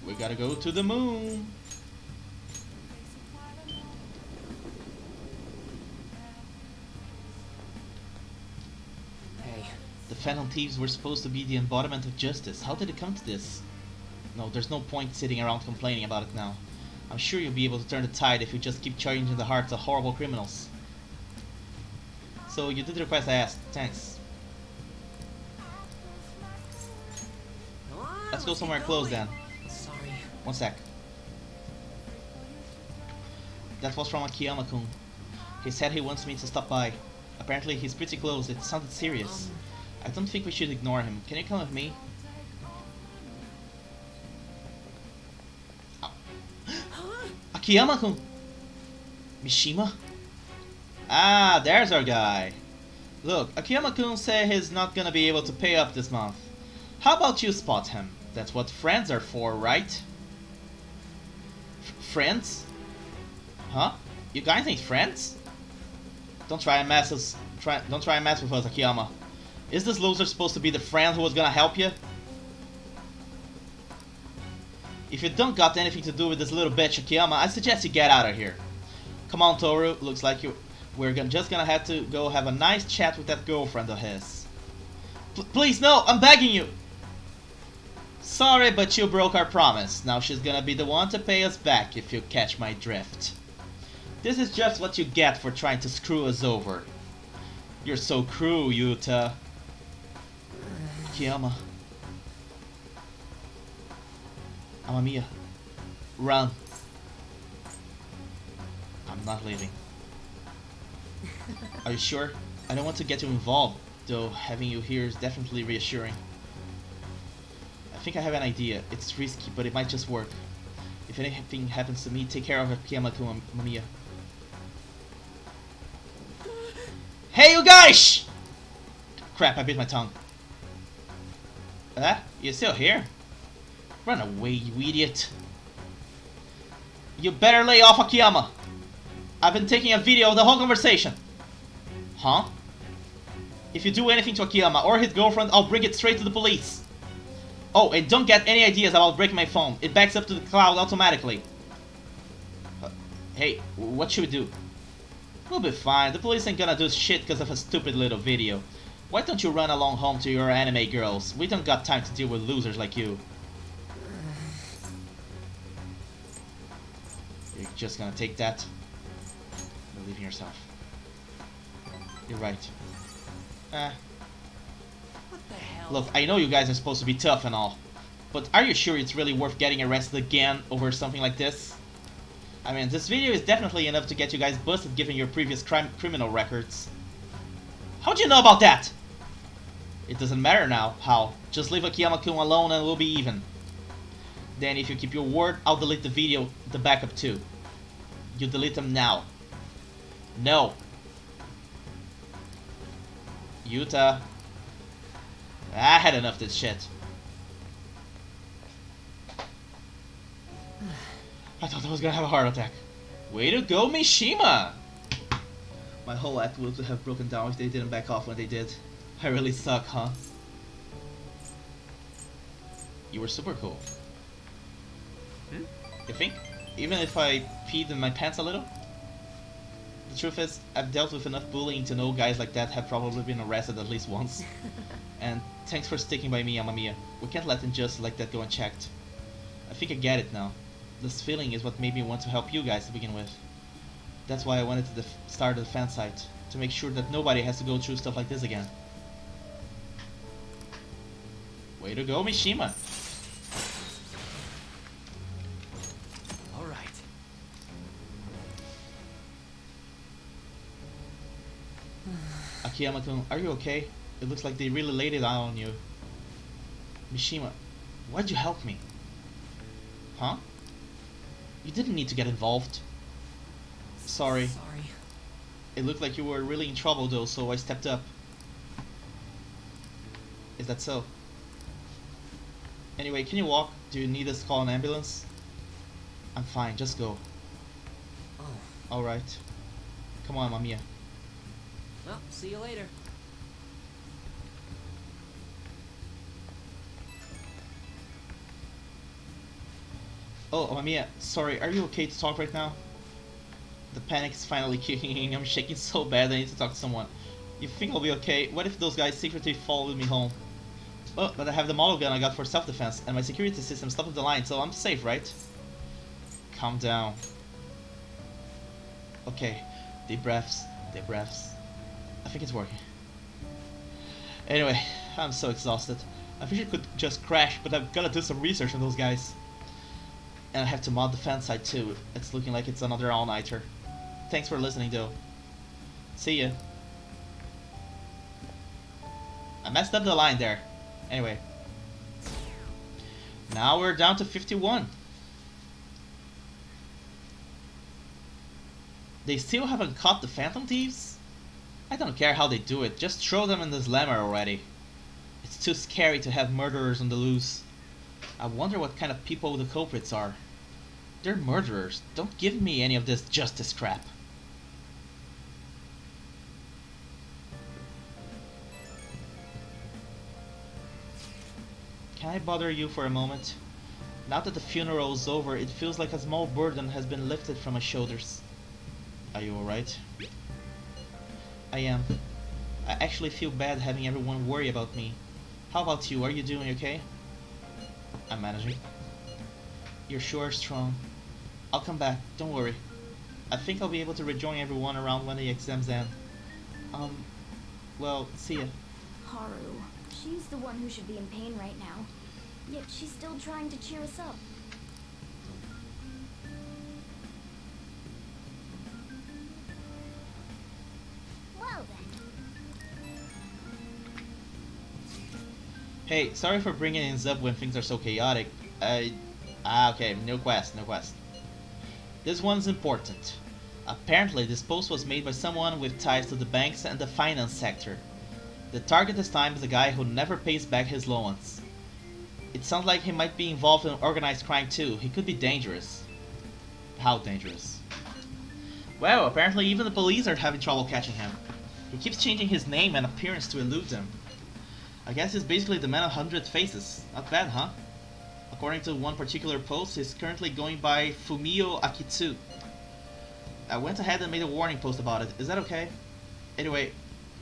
We gotta go to the moon. Hey, The Phantom Thieves were supposed to be the embodiment of justice. How did it come to this? No, there's no point sitting around complaining about it now. I'm sure you'll be able to turn the tide if you just keep changing the hearts of horrible criminals. So you did the request I asked. Thanks. come on, Let's go get somewhere close going. then. Sorry. One sec. That was from Akiyama-kun. He said he wants me to stop by. Apparently he's pretty close. It sounded serious. I don't think we should ignore him. Can you come with me? Akiyama-kun! Mishima? Ah, there's our guy. Look, Akiyama-kun said he's not gonna be able to pay up this month. How about you spot him? That's what friends are for, right? Friends? Huh? You guys ain't friends? Don't try and mess with us, Akiyama. Is this loser supposed to be the friend who was gonna help you? If you don't got anything to do with this little bitch, Akiyama, I suggest you get out of here. Come on, Toru. Looks like we're just gonna have to go have a nice chat with that girlfriend of his. Please, no! I'm begging you! Sorry, but you broke our promise. Now she's gonna be the one to pay us back if you catch my drift. This is just what you get for trying to screw us over. You're so cruel, Yuta. Akiyama. Amamiya. Run. I'm not leaving. Are you sure? I don't want to get you involved, though having you here is definitely reassuring. I think I have an idea. It's risky, but it might just work. If anything happens to me, take care of Akiyama-kun, Amamiya. Hey, you guys! Crap, I bit my tongue. You're still here? Run away, you idiot. You better lay off Akiyama. I've been taking a video of the whole conversation. Huh? If you do anything to Akiyama or his girlfriend, I'll bring it straight to the police. Oh, and don't get any ideas about breaking my phone. It backs up to the cloud automatically. Hey, what should we do? We'll be fine. The police ain't gonna do shit because of a stupid little video. Why don't you run along home to your anime girls? We don't got time to deal with losers like you. You're just gonna take that? Believe in yourself. You're right. What the hell? Look, I know you guys are supposed to be tough and all, but are you sure it's really worth getting arrested again over something like this? I mean, this video is definitely enough to get you guys busted given your previous criminal records. How'd you know about that? It doesn't matter now, how. Just leave Akiyama-kun alone and we'll be even. Then if you keep your word, I'll delete the video, the backup too. You delete them now. No. Yuta. I had enough of this shit. I thought I was gonna have a heart attack. Way to go, Mishima! My whole act would have broken down if they didn't back off when they did. I really suck, huh? You were super cool. You think? Even if I peed in my pants a little? The truth is, I've dealt with enough bullying to know guys like that have probably been arrested at least once. And thanks for sticking by me, Amamiya. We can't let injustice like that go unchecked. I think I get it now. This feeling is what made me want to help you guys to begin with. That's why I wanted to start a defense site, to make sure that nobody has to go through stuff like this again. Way to go, Mishima! Alright. Akiyama-kun, are you okay? It looks like they really laid it out on you. Mishima, why'd you help me? Huh? You didn't need to get involved. Sorry. Sorry. It looked like you were really in trouble though, so I stepped up. Is that so? Anyway, can you walk? Do you need us to call an ambulance? I'm fine, just go. Oh. Alright. Come on, Mamiya. Well, see you later. Oh, Mamiya, sorry, are you okay to talk right now? The panic is finally kicking in. I'm shaking so bad I need to talk to someone. You think I'll be okay? What if those guys secretly followed me home? Oh, but I have the model gun I got for self-defense, and my security system stopped the line, so I'm safe, right? Calm down. Okay, deep breaths, deep breaths. I think it's working. Anyway, I'm so exhausted. I wish I could just crash, but I've gotta do some research on those guys. And I have to mod the fan site too. It's looking like it's another all-nighter. Thanks for listening though. See ya. I messed up the line there. Anyway. Now we're down to 51. They still haven't caught the Phantom Thieves? I don't care how they do it, just throw them in the slammer already. It's too scary to have murderers on the loose. I wonder what kind of people the culprits are. They're murderers. Don't give me any of this justice crap. Can I bother you for a moment? Now that the funeral is over, it feels like a small burden has been lifted from my shoulders. Are you alright? I am. I actually feel bad having everyone worry about me. How about you? Are you doing okay? I'm managing. You're sure strong. I'll come back, don't worry. I think I'll be able to rejoin everyone around when the exams end. Well, see ya. Haru. She's the one who should be in pain right now. Yet she's still trying to cheer us up. Well then. Hey, sorry for bringing things up when things are so chaotic. Okay, no quest. This one's important. Apparently, this post was made by someone with ties to the banks and the finance sector. The target this time is a guy who never pays back his loans. It sounds like he might be involved in organized crime too. He could be dangerous. How dangerous? Well, apparently even the police are having trouble catching him. He keeps changing his name and appearance to elude them. I guess he's basically the man of 100 faces. Not bad, huh? According to one particular post, he's currently going by Fumio Akitsu. I went ahead and made a warning post about it. Is that okay? Anyway,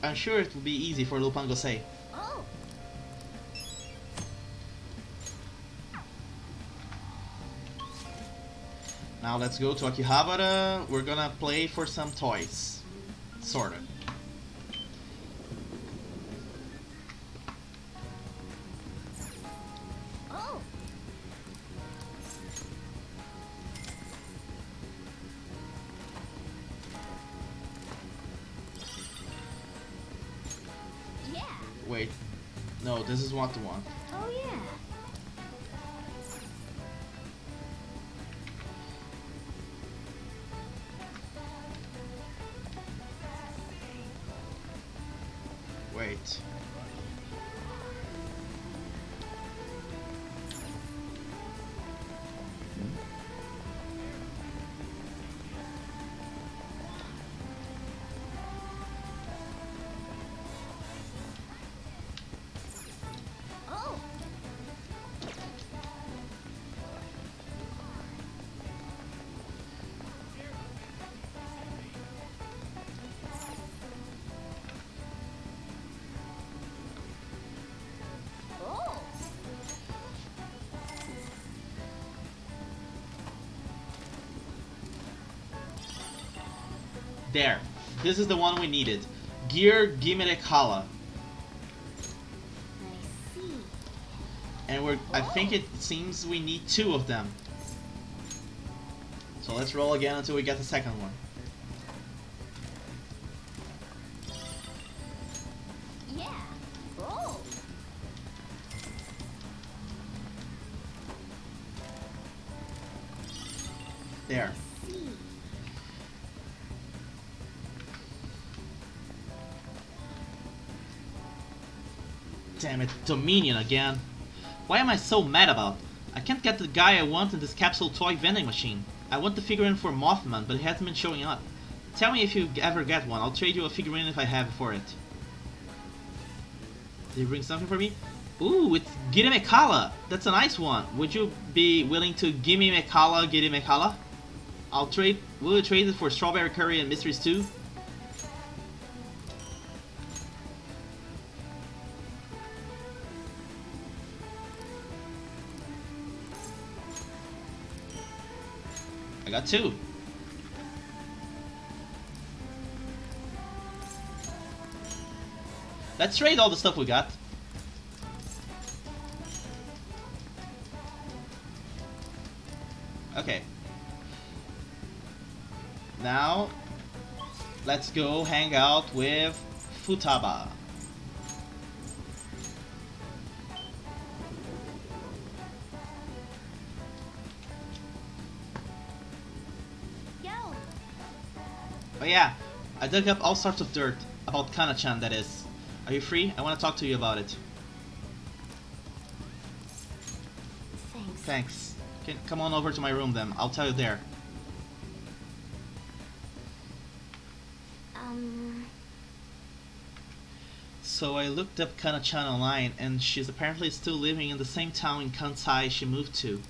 I'm sure it will be easy for Lupin Gosei. Oh. Now let's go to Akihabara. We're gonna play for some toys. Sorta. Oh. Yeah. Wait. No, this is not the one. Oh yeah. Wait. There. This is the one we needed. Gear Gimere Kala. I see. And I think it seems we need 2 of them. So let's roll again until we get the second one. Yeah. Roll. There. See. Damn it, Dominion again. Why am I so mad about? I can't get the guy I want in this capsule toy vending machine. I want the figurine for Mothman, but he hasn't been showing up. Tell me if you ever get one. I'll trade you a figurine if I have for it. Did he bring something for me? Ooh, it's Giri Mekala. That's a nice one. Would you be willing to give me Mekala, Giri Mekala? Will you trade it for Strawberry Curry and Mystery Stew? I got 2. Let's trade all the stuff we got. Okay. Now, let's go hang out with Futaba. Yo. Oh yeah, I dug up all sorts of dirt about Kana-chan, that is. Are you free? I want to talk to you about it. Thanks. Thanks. Come on over to my room then. I'll tell you there. So I looked up Kana-chan online, and she's apparently still living in the same town in Kansai she moved to.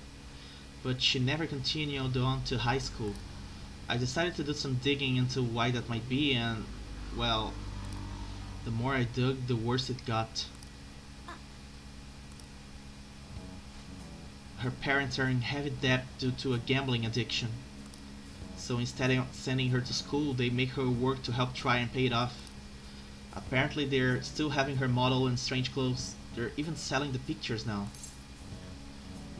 But she never continued on to high school. I decided to do some digging into why that might be, and, well, the more I dug, the worse it got. Her parents are in heavy debt due to a gambling addiction. So instead of sending her to school, they make her work to help try and pay it off. Apparently they're still having her model in strange clothes. They're even selling the pictures now.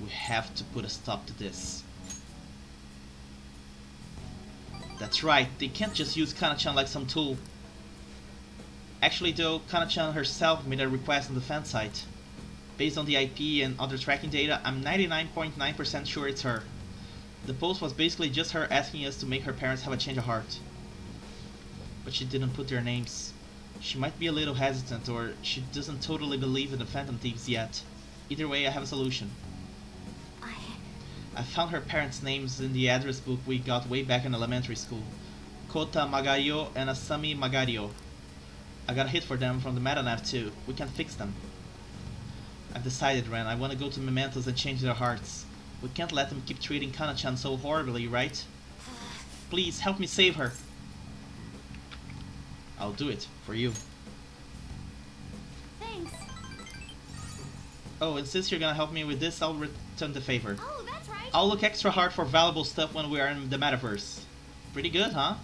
We have to put a stop to this. That's right, they can't just use Kana-chan like some tool. Actually though, Kana-chan herself made a request on the fan site. Based on the IP and other tracking data, I'm 99.9% sure it's her. The post was basically just her asking us to make her parents have a change of heart. But she didn't put their names. She might be a little hesitant, or she doesn't totally believe in the Phantom Thieves yet. Either way, I have a solution. I found her parents' names in the address book we got way back in elementary school. Kota Magario and Asami Magario. I got a hit for them from the MetaNav too. We can fix them. I've decided, Ren. I want to go to Mementos and change their hearts. We can't let them keep treating Kana-chan so horribly, right? Please, help me save her. I'll do it, for you. Thanks. Oh, and since you're gonna help me with this, I'll return the favor. Oh, that's right. I'll look extra hard for valuable stuff when we are in the metaverse. Pretty good, huh?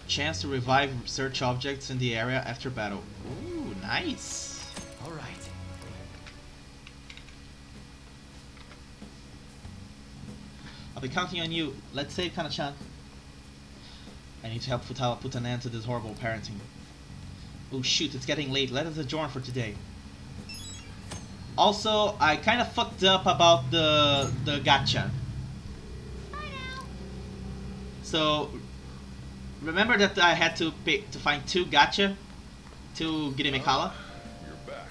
Chance to revive search objects in the area after battle. Ooh, nice. All right. I'll be counting on you. Let's save Kana-chan. I need to help Futaba put an end to this horrible parenting. Oh shoot, it's getting late. Let us adjourn for today. Also, I kind of fucked up about the gacha. Bye now. So, remember that I had to find 2 gacha to get Mikala? You're back.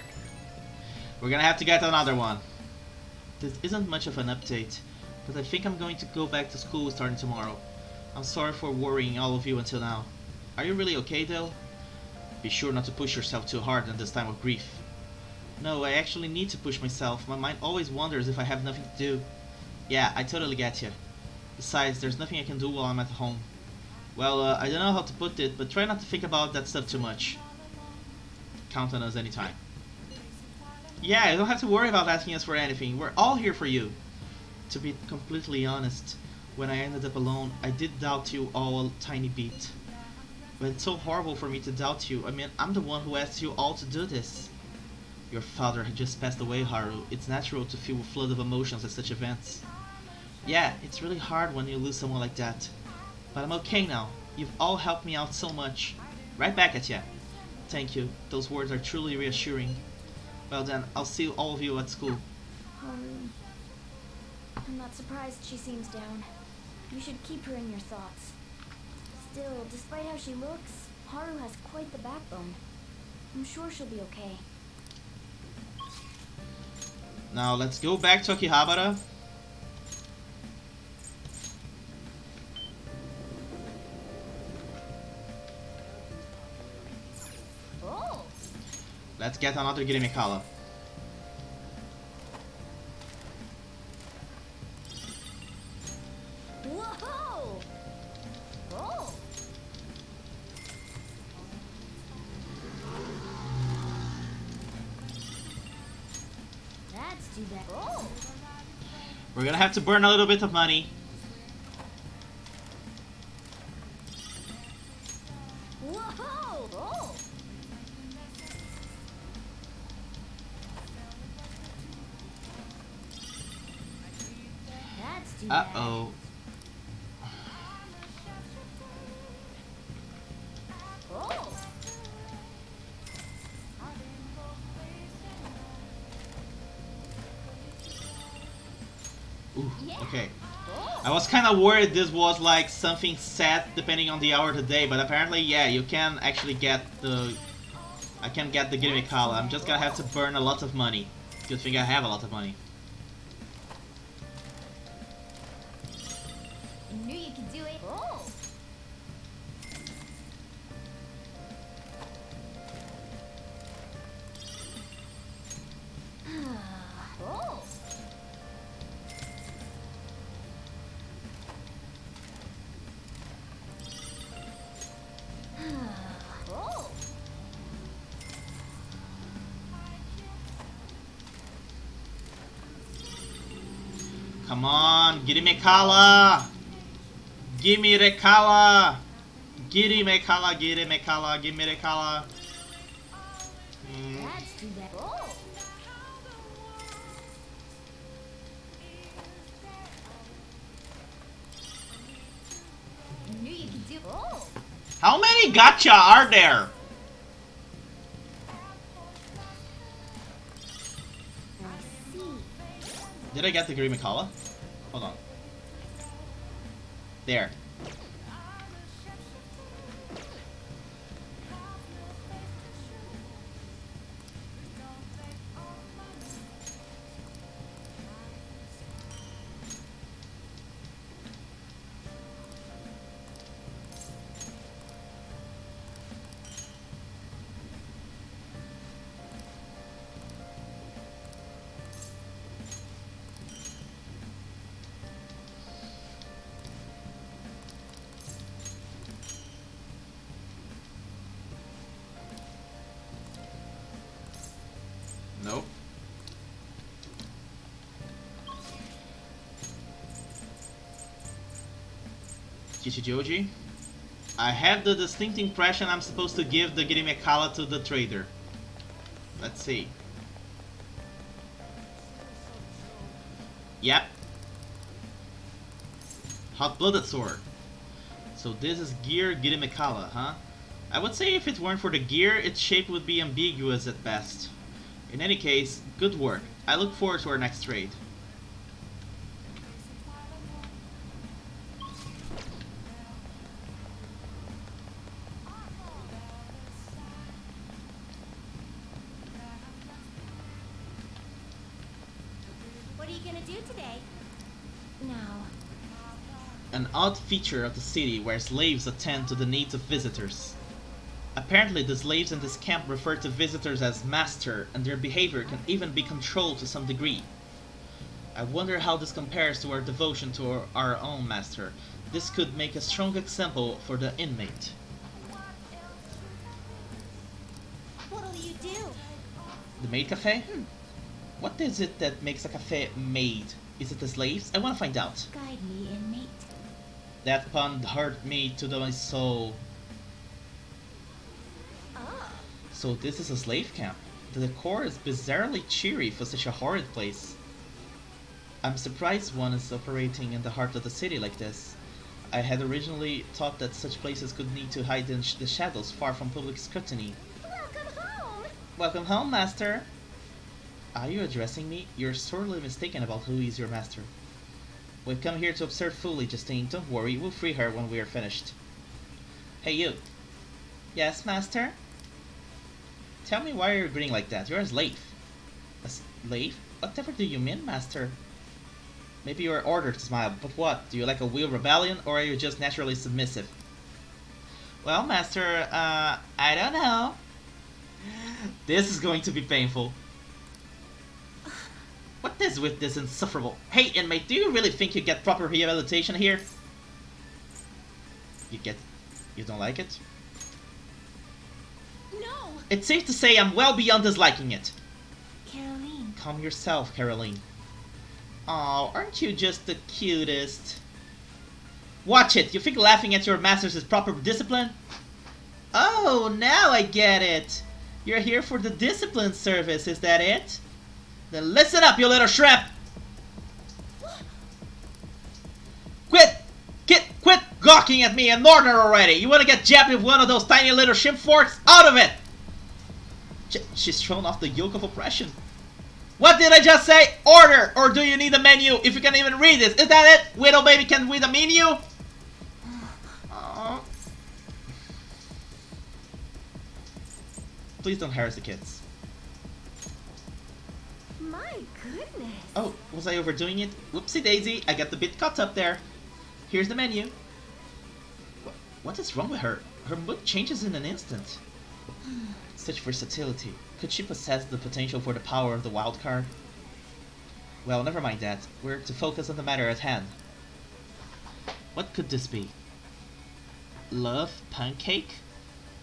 We're gonna have to get another one. This isn't much of an update, but I think I'm going to go back to school starting tomorrow. I'm sorry for worrying all of you until now. Are you really okay though? Be sure not to push yourself too hard at this time of grief. No, I actually need to push myself. My mind always wonders if I have nothing to do. Yeah, I totally get you. Besides, there's nothing I can do while I'm at home. Well, I don't know how to put it, but try not to think about that stuff too much. Count on us anytime. Yeah, you don't have to worry about asking us for anything. We're all here for you. To be completely honest, when I ended up alone, I did doubt you all a tiny bit. But it's so horrible for me to doubt you. I mean, I'm the one who asked you all to do this. Your father had just passed away, Haru. It's natural to feel a flood of emotions at such events. Yeah, it's really hard when you lose someone like that. But I'm okay now. You've all helped me out so much. Right back at ya. Thank you. Those words are truly reassuring. Well then, I'll see all of you at school. I'm not surprised she seems down. You should keep her in your thoughts. Still, despite how she looks, Haru has quite the backbone. I'm sure she'll be okay. Now let's go back to Akihabara. Oh! Let's get another Girimekala. Whoa! Oh! That's too bad. Oh! We're gonna have to burn a little bit of money. Whoa! Oh! That's too bad. Uh-oh. Oh! Ooh, Yeah. okay. Oh! I was kind of worried this was like something set depending on the hour of the day, but apparently, yeah, you can actually get the... I can get the Girimekala. I'm just gonna have to burn a lot of money. Good thing I have a lot of money. I knew you could do it. Oh! Oh! Oh! Come on, Girimekala! Gimme Rekala! Girimekala, Girimekala, gimme Rekala. That's too bad. Oh! I knew you could do. Oh! How many gacha are there? I see. Did I get the Girimekala? Hold on. There. Nope. Kichijoji? I have the distinct impression I'm supposed to give the Girimekala to the trader. Let's see. Yep. Hot-blooded sword. So this is gear Girimekala, huh? I would say if it weren't for the gear, its shape would be ambiguous at best. In any case, good work. I look forward to our next trade. What are you gonna do today? Now. An odd feature of the city where slaves attend to the needs of visitors. Apparently the slaves in this camp refer to visitors as master, and their behavior can even be controlled to some degree. I wonder how this compares to our devotion to our own master. This could make a strong example for the inmate. What'll you do? The maid cafe? What is it that makes a cafe maid? Is it the slaves? I want to find out. Guide me, inmate. That pun hurt me to my soul. Ah. So this is a slave camp. The decor is bizarrely cheery for such a horrid place. I'm surprised one is operating in the heart of the city like this. I had originally thought that such places could need to hide in the shadows far from public scrutiny. Welcome home! Welcome home, master! Are you addressing me? You're sorely mistaken about who is your master. We've come here to observe fully, Justine. Don't worry, we'll free her when we are finished. Hey, you. Yes, master? Tell me why you're grinning like that. You're a slave. A slave? Whatever do you mean, master? Maybe you are ordered to smile, but what? Do you like a wheel rebellion, or are you just naturally submissive? Well, master, I don't know. This is going to be painful. What is with this insufferable? Hey, inmate, do you really think you get proper rehabilitation here? You don't like it? No! It's safe to say I'm well beyond disliking it. Caroline. Calm yourself, Caroline. Oh, aren't you just the cutest? Watch it! You think laughing at your masters is proper discipline? Oh, now I get it! You're here for the discipline service, is that it? Then listen up, you little shrimp! Quit gawking at me and order already! You wanna get jabbed with one of those tiny little shrimp forks? Out of it! She's thrown off the yoke of oppression. What did I just say? Order! Or do you need a menu? If you can even read it. Is that it? Widow baby can read a menu? Aww. Please don't harass the kids. My goodness. Oh, was I overdoing it? Whoopsie daisy, I got the bit caught up there. Here's the menu. What is wrong with her? Her mood changes in an instant. Such versatility. Could she possess the potential for the power of the wild card? Well, never mind that. We're to focus on the matter at hand. What could this be? Love pancake?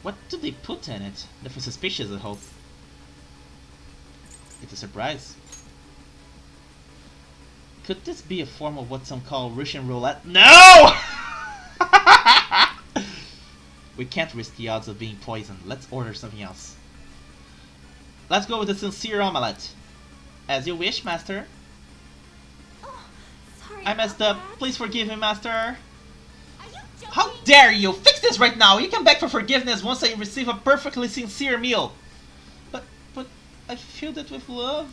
What do they put in it? Nothing suspicious, I hope. It's a surprise. Could this be a form of what some call Russian roulette? No! We can't risk the odds of being poisoned. Let's order something else. Let's go with the sincere omelette. As you wish, master. Oh, sorry. I messed about up. that. Please forgive me, master. Are you joking? How dare you! Fix this right now! You can beg for forgiveness once I receive a perfectly sincere meal. But I filled it with love.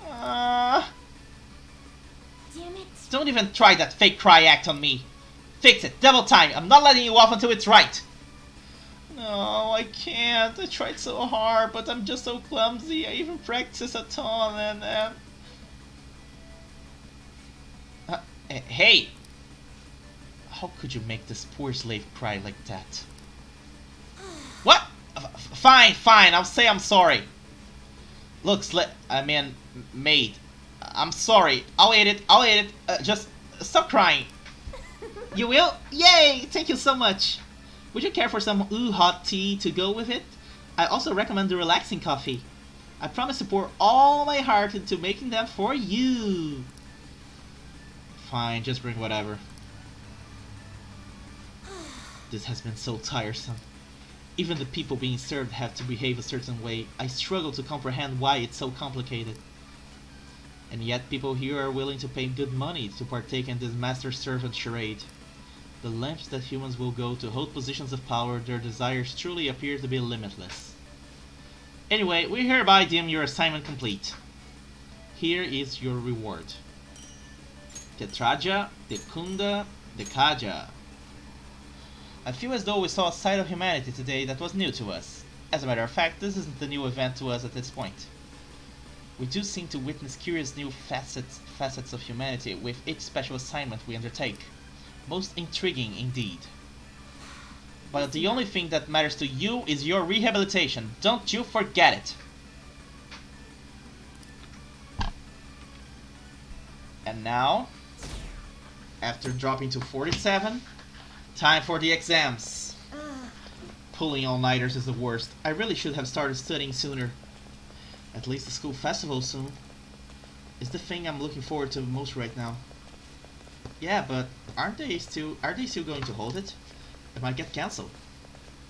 Damn it. Don't even try that fake cry act on me. Fix it, double time. I'm not letting you off until it's right. No, I can't. I tried so hard, but I'm just so clumsy. I even practiced a ton and... hey! How could you make this poor slave cry like that? What? Fine, I'll say I'm sorry. Look, maid. I'm sorry. I'll eat it. Just stop crying. You will? Yay! Thank you so much. Would you care for some hot tea to go with it? I also recommend the relaxing coffee. I promise to pour all my heart into making them for you. Fine, just bring whatever. This has been so tiresome. Even the people being served have to behave a certain way. I struggle to comprehend why it's so complicated. And yet people here are willing to pay good money to partake in this master-servant charade. The lengths that humans will go to hold positions of power, their desires truly appear to be limitless. Anyway, we hereby deem your assignment complete. Here is your reward. Tetraja, Dekunda, Dekaja. I feel as though we saw a side of humanity today that was new to us. As a matter of fact, this isn't a new event to us at this point. We do seem to witness curious new facets of humanity with each special assignment we undertake. Most intriguing indeed. But the only thing that matters to you is your rehabilitation. Don't you forget it. And now, after dropping to 47, time for the exams. Pulling all-nighters is the worst. I really should have started studying sooner. At least the school festival soon is the thing I'm looking forward to most right now. Yeah, but are they still going to hold it? It might get cancelled.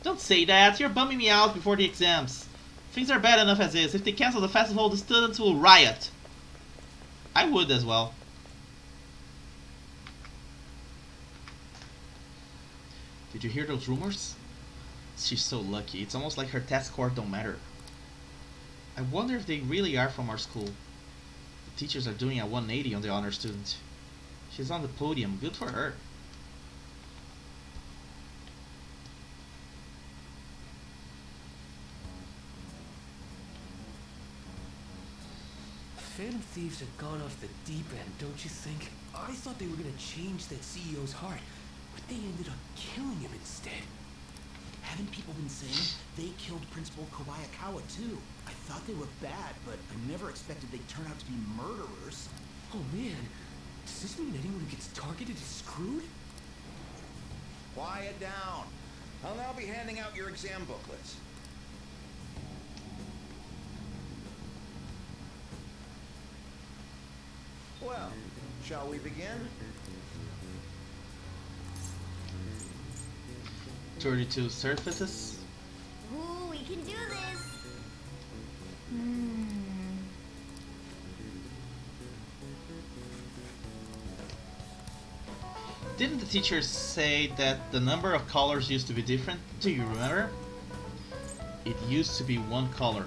Don't say that, you're bumming me out before the exams. Things are bad enough as is. If they cancel the festival, the students will riot. I would as well. Did you hear those rumors? She's so lucky. It's almost like her test score don't matter. I wonder if they really are from our school. The teachers are doing a 180 on the honor student. She's on the podium. Good for her. Phantom Thieves have gone off the deep end, don't you think? I thought they were gonna change that CEO's heart, but they ended up killing him instead. Haven't people been saying they killed Principal Kawayakawa too? I thought they were bad, but I never expected they'd turn out to be murderers. Oh man, does this mean anyone who gets targeted is screwed? Quiet down. I'll now be handing out your exam booklets. Well, shall we begin? 32 surfaces. Ooh, we can do this. Didn't the teacher say that the number of colors used to be different? Do you remember? It used to be one color.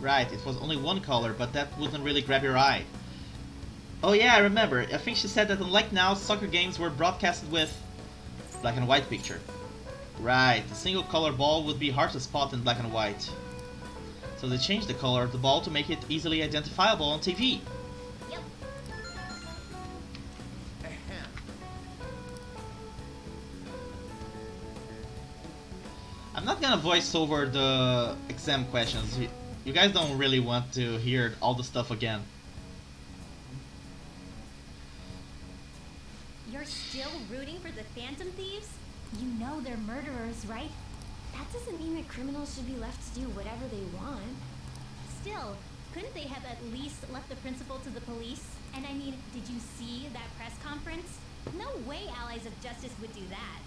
Right, it was only one color, but that wouldn't really grab your eye. Oh yeah, I remember. I think she said that unlike now, soccer games were broadcasted with black and white picture. Right, a single color ball would be hard to spot in black and white. So they changed the color of the ball to make it easily identifiable on TV. Yep. I'm not gonna voice over the exam questions. You guys don't really want to hear all the stuff again. You're still rooting for the Phantom Thieves? You know they're murderers, right? That doesn't mean that criminals should be left to do whatever they want. Still, couldn't they have at least left the principal to the police? And I mean, did you see that press conference? No way allies of justice would do that.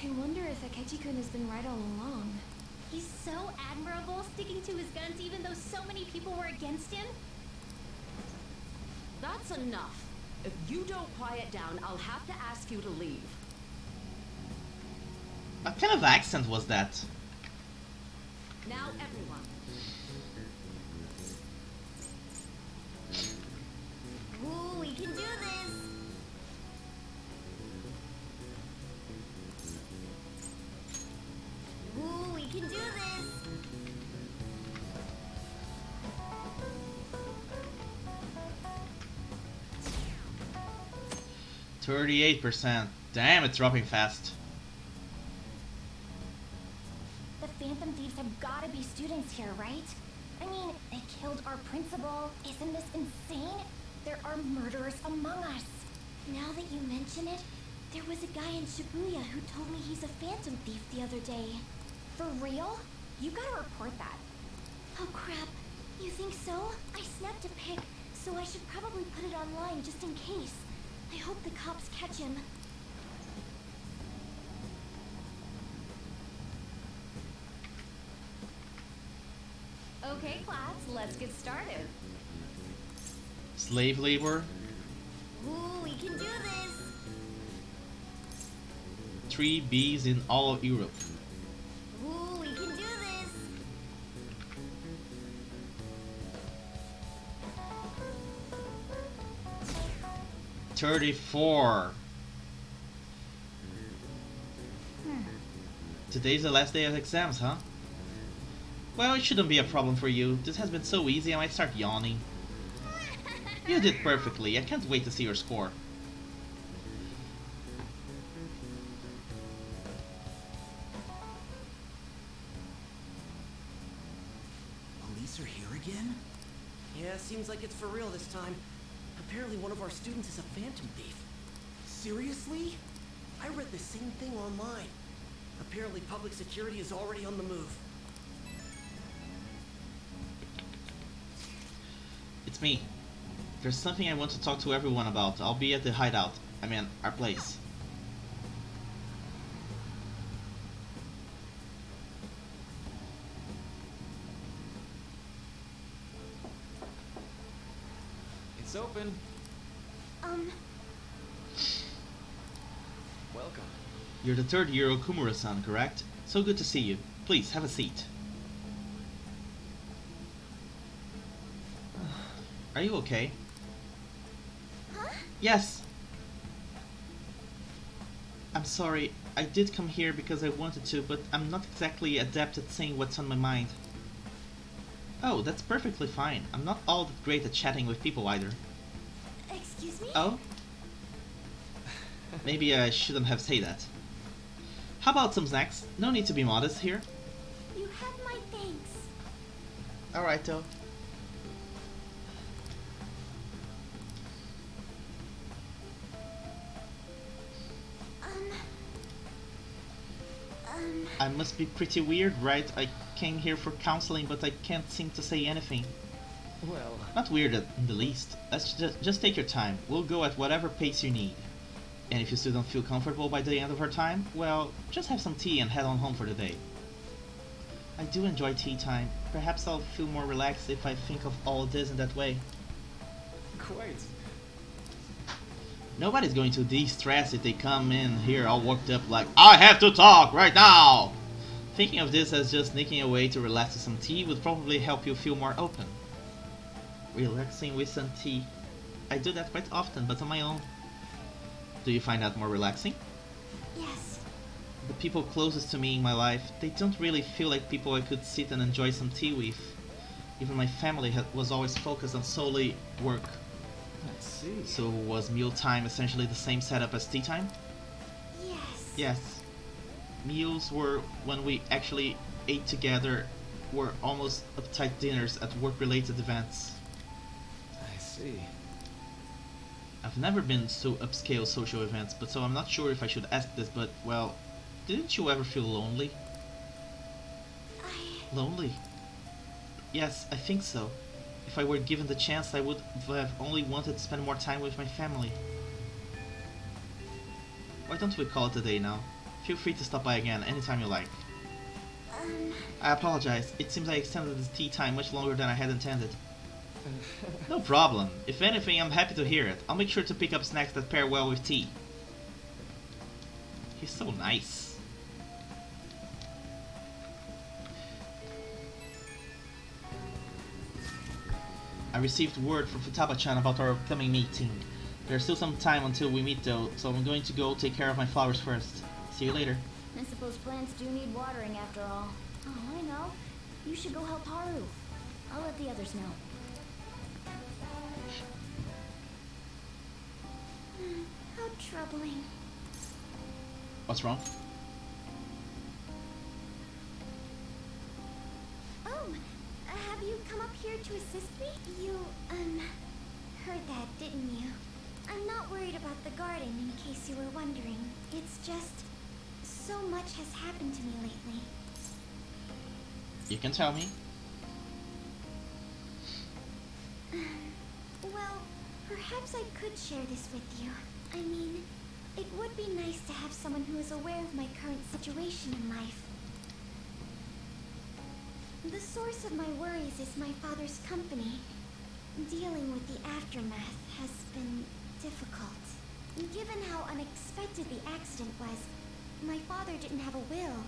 I wonder if Akechi-kun has been right all along. He's so admirable, sticking to his guns even though so many people were against him. That's enough. If you don't quiet down, I'll have to ask you to leave. What kind of accent was that? Now, everyone. Ooh, we can do this! Ooh, we can do this! 38%. Damn, it's dropping fast. The Phantom Thieves have gotta be students here, right? I mean, they killed our principal. Isn't this insane? There are murderers among us. Now that you mention it, there was a guy in Shibuya who told me he's a Phantom Thief the other day. For real? You gotta report that. Oh crap. You think so? I snapped a pic, so I should probably put it online just in case. I hope the cops catch him. Okay, class, let's get started. Slave labor. Ooh, we can do this! 3 Bs in all of Europe. Ooh, we can do this! 34. Today's the last day of exams, huh? Well, it shouldn't be a problem for you. This has been so easy I might start yawning. You did perfectly. I can't wait to see your score. Police are here again? Yeah, seems like it's for real this time. Apparently one of our students is a Phantom Thief. Seriously? I read the same thing online. Apparently public security is already on the move. It's me. There's something I want to talk to everyone about. I'll be at the hideout. I mean, our place. It's open. Welcome. You're the third year Okumura-san, correct? So good to see you. Please, have a seat. Are you okay? Huh? Yes. I'm sorry. I did come here because I wanted to, but I'm not exactly adept at saying what's on my mind. Oh, that's perfectly fine. I'm not all that great at chatting with people either. Excuse me? Oh? Maybe I shouldn't have said that. How about some snacks? No need to be modest here. You have my thanks. Alright though. I must be pretty weird, right? I came here for counseling, but I can't seem to say anything. Well, Not weird in the least. Let's just take your time. We'll go at whatever pace you need. And if you still don't feel comfortable by the end of our time, well, just have some tea and head on home for the day. I do enjoy tea time. Perhaps I'll feel more relaxed if I think of all this in that way. quite. Nobody's going to de-stress if they come in here all worked up like, I have to talk right now! Thinking of this as just sneaking away to relax with some tea would probably help you feel more open. Relaxing with some tea. I do that quite often, but on my own. Do you find that more relaxing? Yes. The people closest to me in my life, they don't really feel like people I could sit and enjoy some tea with. Even my family was always focused on solely work. I see. So was mealtime essentially the same setup as tea time? Yes. Yes. Meals were when we actually ate together, were almost uptight dinners at work-related events. I see. I've never been to upscale social events, but so I'm not sure if I should ask this, but well, didn't you ever feel lonely? Lonely? Yes, I think so. If I were given the chance, I would have only wanted to spend more time with my family. Why don't we call it a day now? Feel free to stop by again anytime you like. I apologize. It seems I extended this tea time much longer than I had intended. No problem. If anything, I'm happy to hear it. I'll make sure to pick up snacks that pair well with tea. He's so nice. I received word from Futaba-chan about our upcoming meeting. There's still some time until we meet though, so I'm going to go take care of my flowers first. See you later. I suppose plants do need watering after all. Oh, I know. You should go help Haru. I'll let the others know. How troubling. What's wrong? Oh, have you come up here to assist me? You, heard that, didn't you? I'm not worried about the garden, in case you were wondering. It's just, so much has happened to me lately. You can tell me. Well, perhaps I could share this with you. I mean, it would be nice to have someone who is aware of my current situation in life. The source of my worries is my father's company. Dealing with the aftermath has been difficult. Given how unexpected the accident was, my father didn't have a will.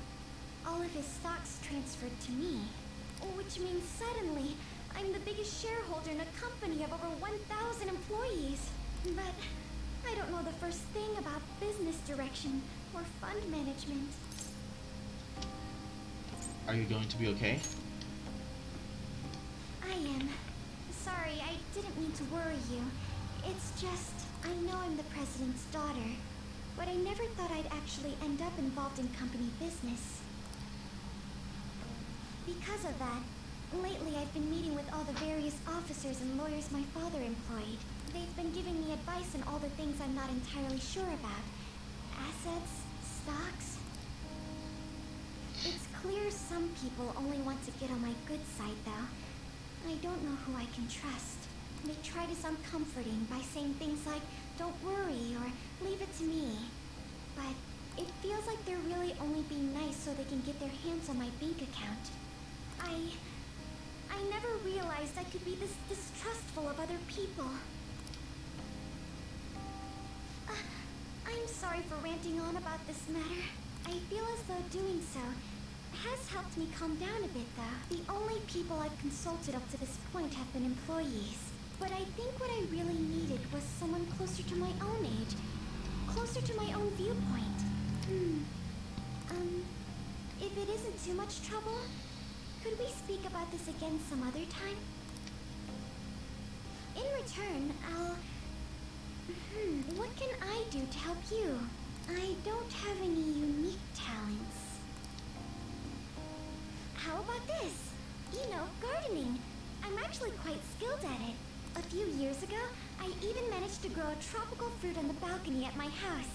All of his stocks transferred to me. Which means suddenly, I'm the biggest shareholder in a company of over 1,000 employees. But I don't know the first thing about business direction or fund management. Are you going to be okay? I am. Sorry, I didn't mean to worry you. It's just, I know I'm the president's daughter, but I never thought I'd actually end up involved in company business. Because of that, lately I've been meeting with all the various officers and lawyers my father employed. They've been giving me advice on all the things I'm not entirely sure about. Assets, stocks. It's clear some people only want to get on my good side, though. I don't know who I can trust. They try to sound comforting by saying things like, "Don't worry," or "Leave it to me." But it feels like they're really only being nice so they can get their hands on my bank account. I never realized I could be this distrustful of other people. I'm sorry for ranting on about this matter. I feel as though doing so has helped me calm down a bit, though. The only people I've consulted up to this point have been employees. But I think what I really needed was someone closer to my own age. Closer to my own viewpoint. If it isn't too much trouble, could we speak about this again some other time? In return, I'll... what can I do to help you? I don't have any unique talents. How about this? You know, gardening. I'm actually quite skilled at it. A few years ago, I even managed to grow a tropical fruit on the balcony at my house.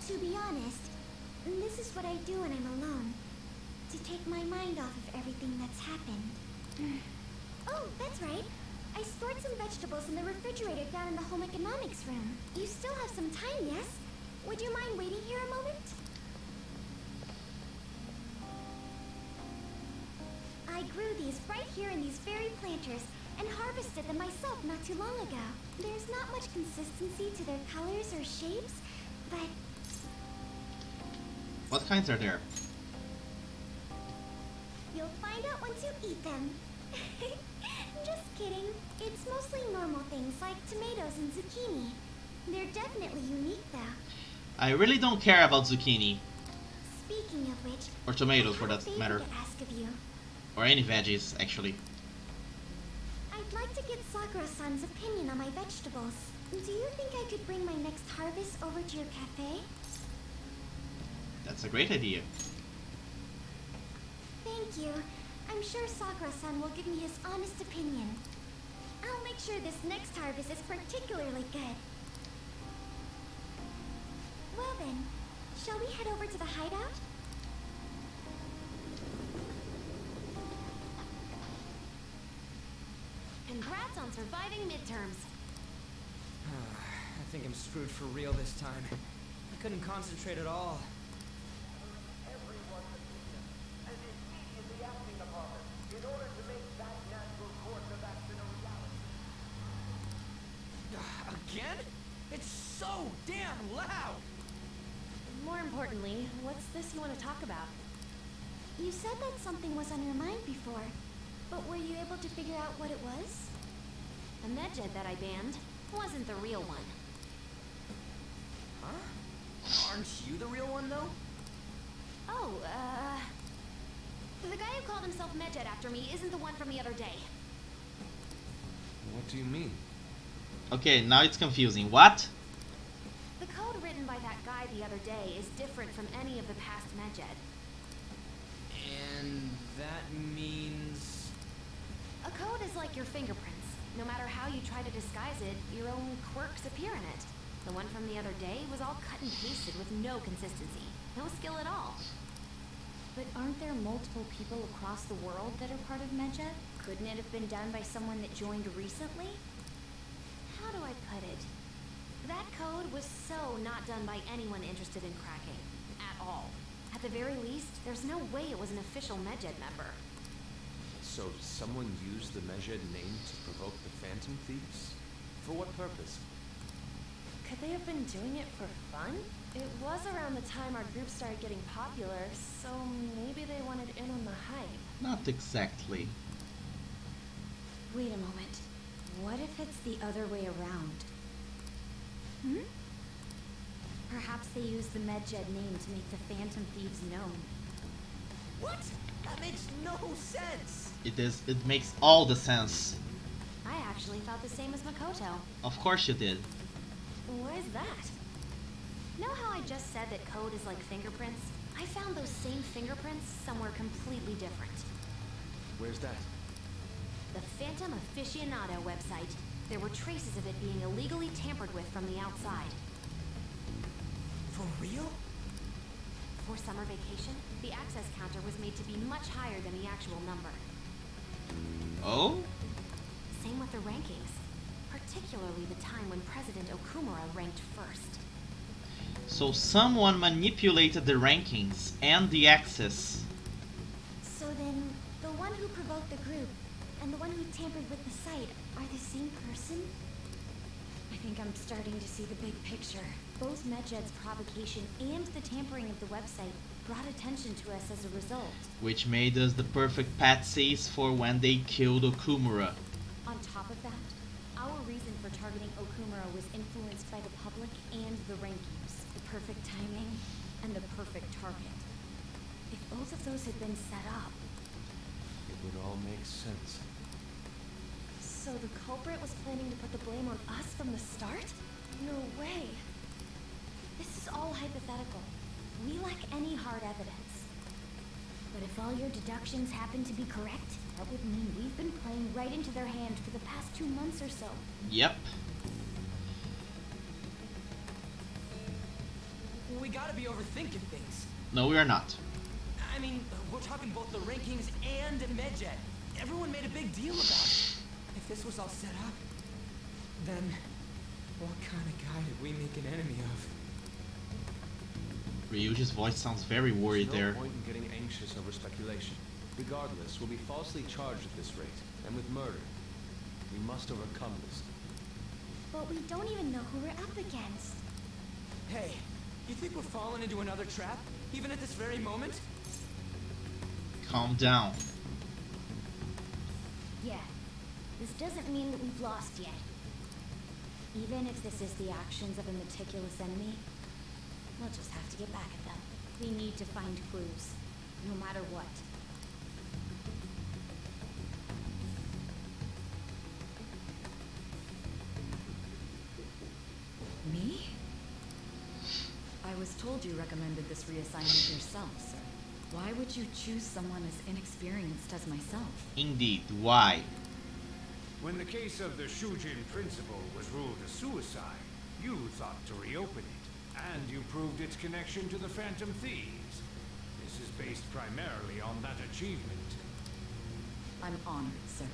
To be honest, this is what I do when I'm alone. To take my mind off of everything that's happened. Oh, that's right. I stored some vegetables in the refrigerator down in the home economics room. You still have some time, yes? Would you mind waiting here a moment? I grew these right here in these very planters and harvested them myself not too long ago. There's not much consistency to their colors or shapes, but... What kinds are there? You'll find out once you eat them. Just kidding. It's mostly normal things like tomatoes and zucchini. They're definitely unique, though. I really don't care about zucchini. Speaking of which... Or tomatoes, for that matter. To ask of you. Or any veggies, actually. I'd like to get Sakura-san's opinion on my vegetables. Do you think I could bring my next harvest over to your cafe? That's a great idea. Thank you. I'm sure Sakura-san will give me his honest opinion. I'll make sure this next harvest is particularly good. Well then, shall we head over to the hideout? Congrats on surviving midterms. I think I'm screwed for real this time. I couldn't concentrate at all. Again? It's so damn loud! More importantly, what's this you want to talk about? You said that something was on your mind before, but were you able to figure out what it was? The medjed that I banned wasn't the real one. Huh? Aren't you the real one, though? Oh, the guy who called himself medjed after me isn't the one from the other day. What do you mean? Okay, now it's confusing. What? The code written by that guy the other day is different from any of the past medjed. And that means... A code is like your fingerprints. No matter how you try to disguise it, your own quirks appear in it. The one from the other day was all cut and pasted with no consistency. No skill at all. But aren't there multiple people across the world that are part of medjed? Couldn't it have been done by someone that joined recently? How do I put it? That code was so not done by anyone interested in cracking. At all. At the very least, there's no way it was an official medjed member. So someone used the medjed name to provoke the Phantom Thieves? For what purpose? Could they have been doing it for fun? It was around the time our group started getting popular, so maybe they wanted in on the hype. Not exactly. Wait a moment. What if it's the other way around? Perhaps they used the medjed name to make the Phantom Thieves known. What? That makes no sense! It makes all the sense. I actually thought the same as Makoto. Of course you did. Why is that? Know how I just said that code is like fingerprints? I found those same fingerprints somewhere completely different. Where's that? The Phantom Aficionado website. There were traces of it being illegally tampered with from the outside. For real? For summer vacation, the access counter was made to be much higher than the actual number. Oh? Same with the rankings. particularly the time when President Okumura ranked first. So someone manipulated the rankings and the access. So then, the one who provoked the group and the one who tampered with the site are the same person? I think I'm starting to see the big picture. Both Medjed's provocation and the tampering of the website brought attention to us as a result. Which made us the perfect patsies for when they killed Okumura. On top of that, our reason for targeting Okumura was influenced by the public and the rankings. The perfect timing and the perfect target. If both of those had been set up... It would all make sense. So the culprit was planning to put the blame on us from the start? No way. This is all hypothetical. We lack any hard evidence. But if all your deductions happen to be correct, that would mean we've been playing right into their hand for the past 2 months or so. Yep. We gotta be overthinking things. No, we are not. I mean, we're talking both the rankings and Medjed. Everyone made a big deal about it. If this was all set up, then what kind of guy did we make an enemy of? Ryuji's voice sounds very worried There's there. no point in getting anxious over speculation. Regardless, we'll be falsely charged at this rate, and with murder. We must overcome this. But we don't even know who we're up against. Hey, you think we're falling into another trap, even at this very moment? Calm down. Yeah, this doesn't mean that we've lost yet. Even if this is the actions of a meticulous enemy, we'll just have to get back at them. We need to find clues, no matter what. Me? I was told you recommended this reassignment yourself, sir. Why would you choose someone as inexperienced as myself? Indeed, why? When the case of the Shujin principal was ruled a suicide, you thought to reopen it, and you proved its connection to the Phantom Thieves. This is based primarily on that achievement. I'm honored, sir.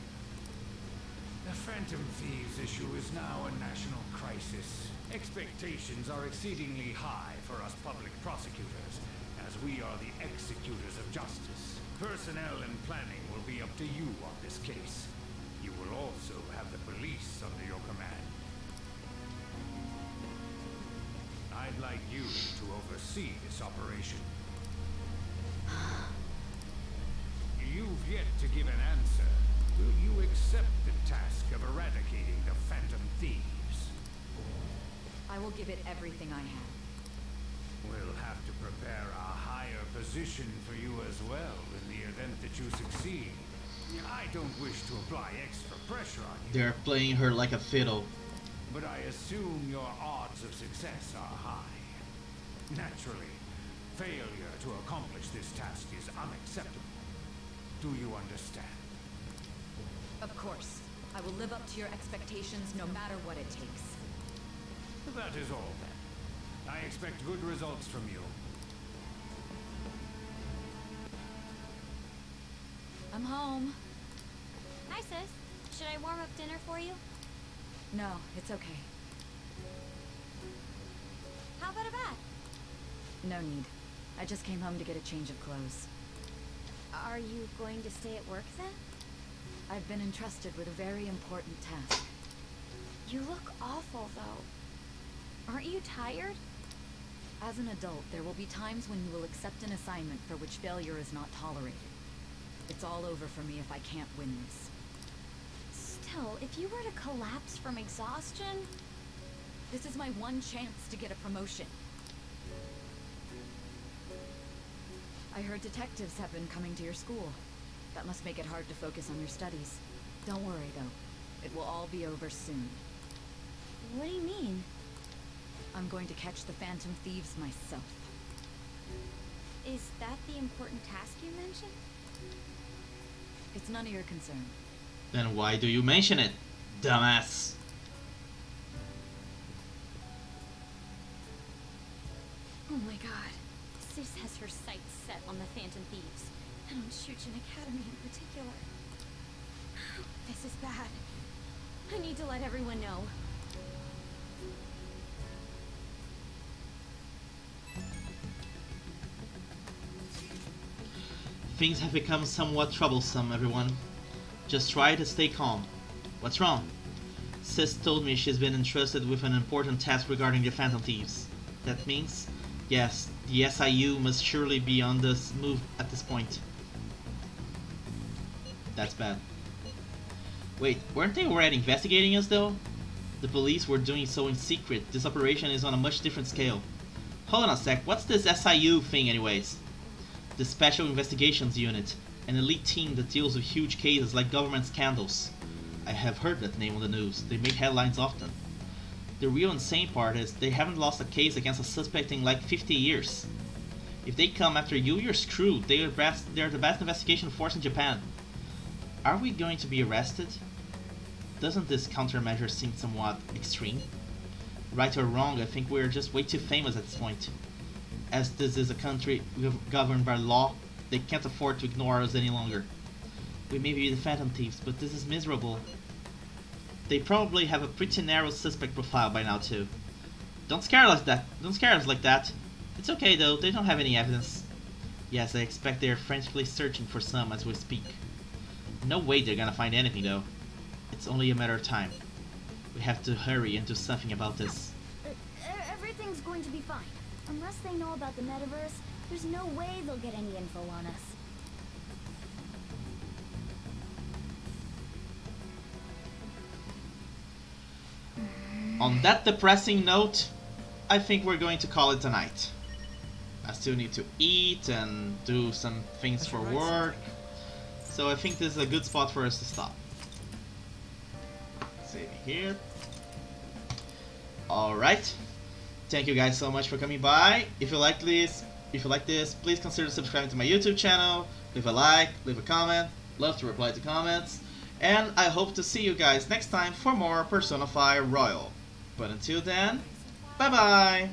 The Phantom Thieves issue is now a national crisis. Expectations are exceedingly high for us public prosecutors, as we are the executors of justice. Personnel and planning will be up to you on this case. You will also have the police under your command. I'd like you to oversee this operation. You've yet to give an answer. Will you accept the task of eradicating the Phantom Thieves? I will give it everything I have. We'll have to prepare a higher position for you as well in the event that you succeed. I don't wish to apply extra pressure on you. They're playing her like a fiddle. But I assume your odds of success are high. Naturally, failure to accomplish this task is unacceptable. Do you understand? Of course. I will live up to your expectations no matter what it takes. That is all then. I expect good results from you. I'm home. Hi, sis. Should I warm up dinner for you? No, it's okay. How about a bath? No need. I just came home to get a change of clothes. Are you going to stay at work then? I've been entrusted with a very important task. You look awful, though. Aren't you tired? As an adult, there will be times when you will accept an assignment for which failure is not tolerated. It's all over for me if I can't win this. Still, if you were to collapse from exhaustion... This is my one chance to get a promotion. I heard detectives have been coming to your school. That must make it hard to focus on your studies. Don't worry, though. It will all be over soon. What do you mean? I'm going to catch the Phantom Thieves myself. Is that the important task you mentioned? It's none of your concern. Then why do you mention it, dumbass? Oh my god. Sis has her sights set on the Phantom Thieves, and on Shujin Academy in particular. This is bad. I need to let everyone know. Things have become somewhat troublesome, everyone. Just try to stay calm. What's wrong? Sis told me she's been entrusted with an important task regarding the Phantom Thieves. That means, yes, the SIU must surely be on this move at this point. That's bad. Wait, weren't they already investigating us though? The police were doing so in secret. This operation is on a much different scale. Hold on a sec, what's this SIU thing anyways? The Special Investigations Unit, an elite team that deals with huge cases like government scandals. I have heard that name on the news. They make headlines often. The real insane part is they haven't lost a case against a suspect in like 50 years. If they come after you, you're screwed. They're the best investigation force in Japan. Are we going to be arrested? Doesn't this countermeasure seem somewhat extreme? Right or wrong, I think we're just way too famous at this point. As this is a country governed by law, they can't afford to ignore us any longer. We may be the Phantom Thieves, but this is miserable. They probably have a pretty narrow suspect profile by now too. Don't scare us like that. It's okay though, they don't have any evidence. Yes, I expect they are frantically searching for some as we speak. No way they're gonna find anything though. It's only a matter of time. We have to hurry and do something about this. Everything's going to be fine. Unless they know about the metaverse, there's no way they'll get any info on us. On that depressing note, I think we're going to call it a night. I still need to eat and do some things for work. So I think this is a good spot for us to stop. Save it here. Alright. Thank you guys so much for coming by. If you like this, please consider subscribing to my YouTube channel. Leave a like, leave a comment. Love to reply to comments. And I hope to see you guys next time for more Persona 5 Royal. But until then, bye bye!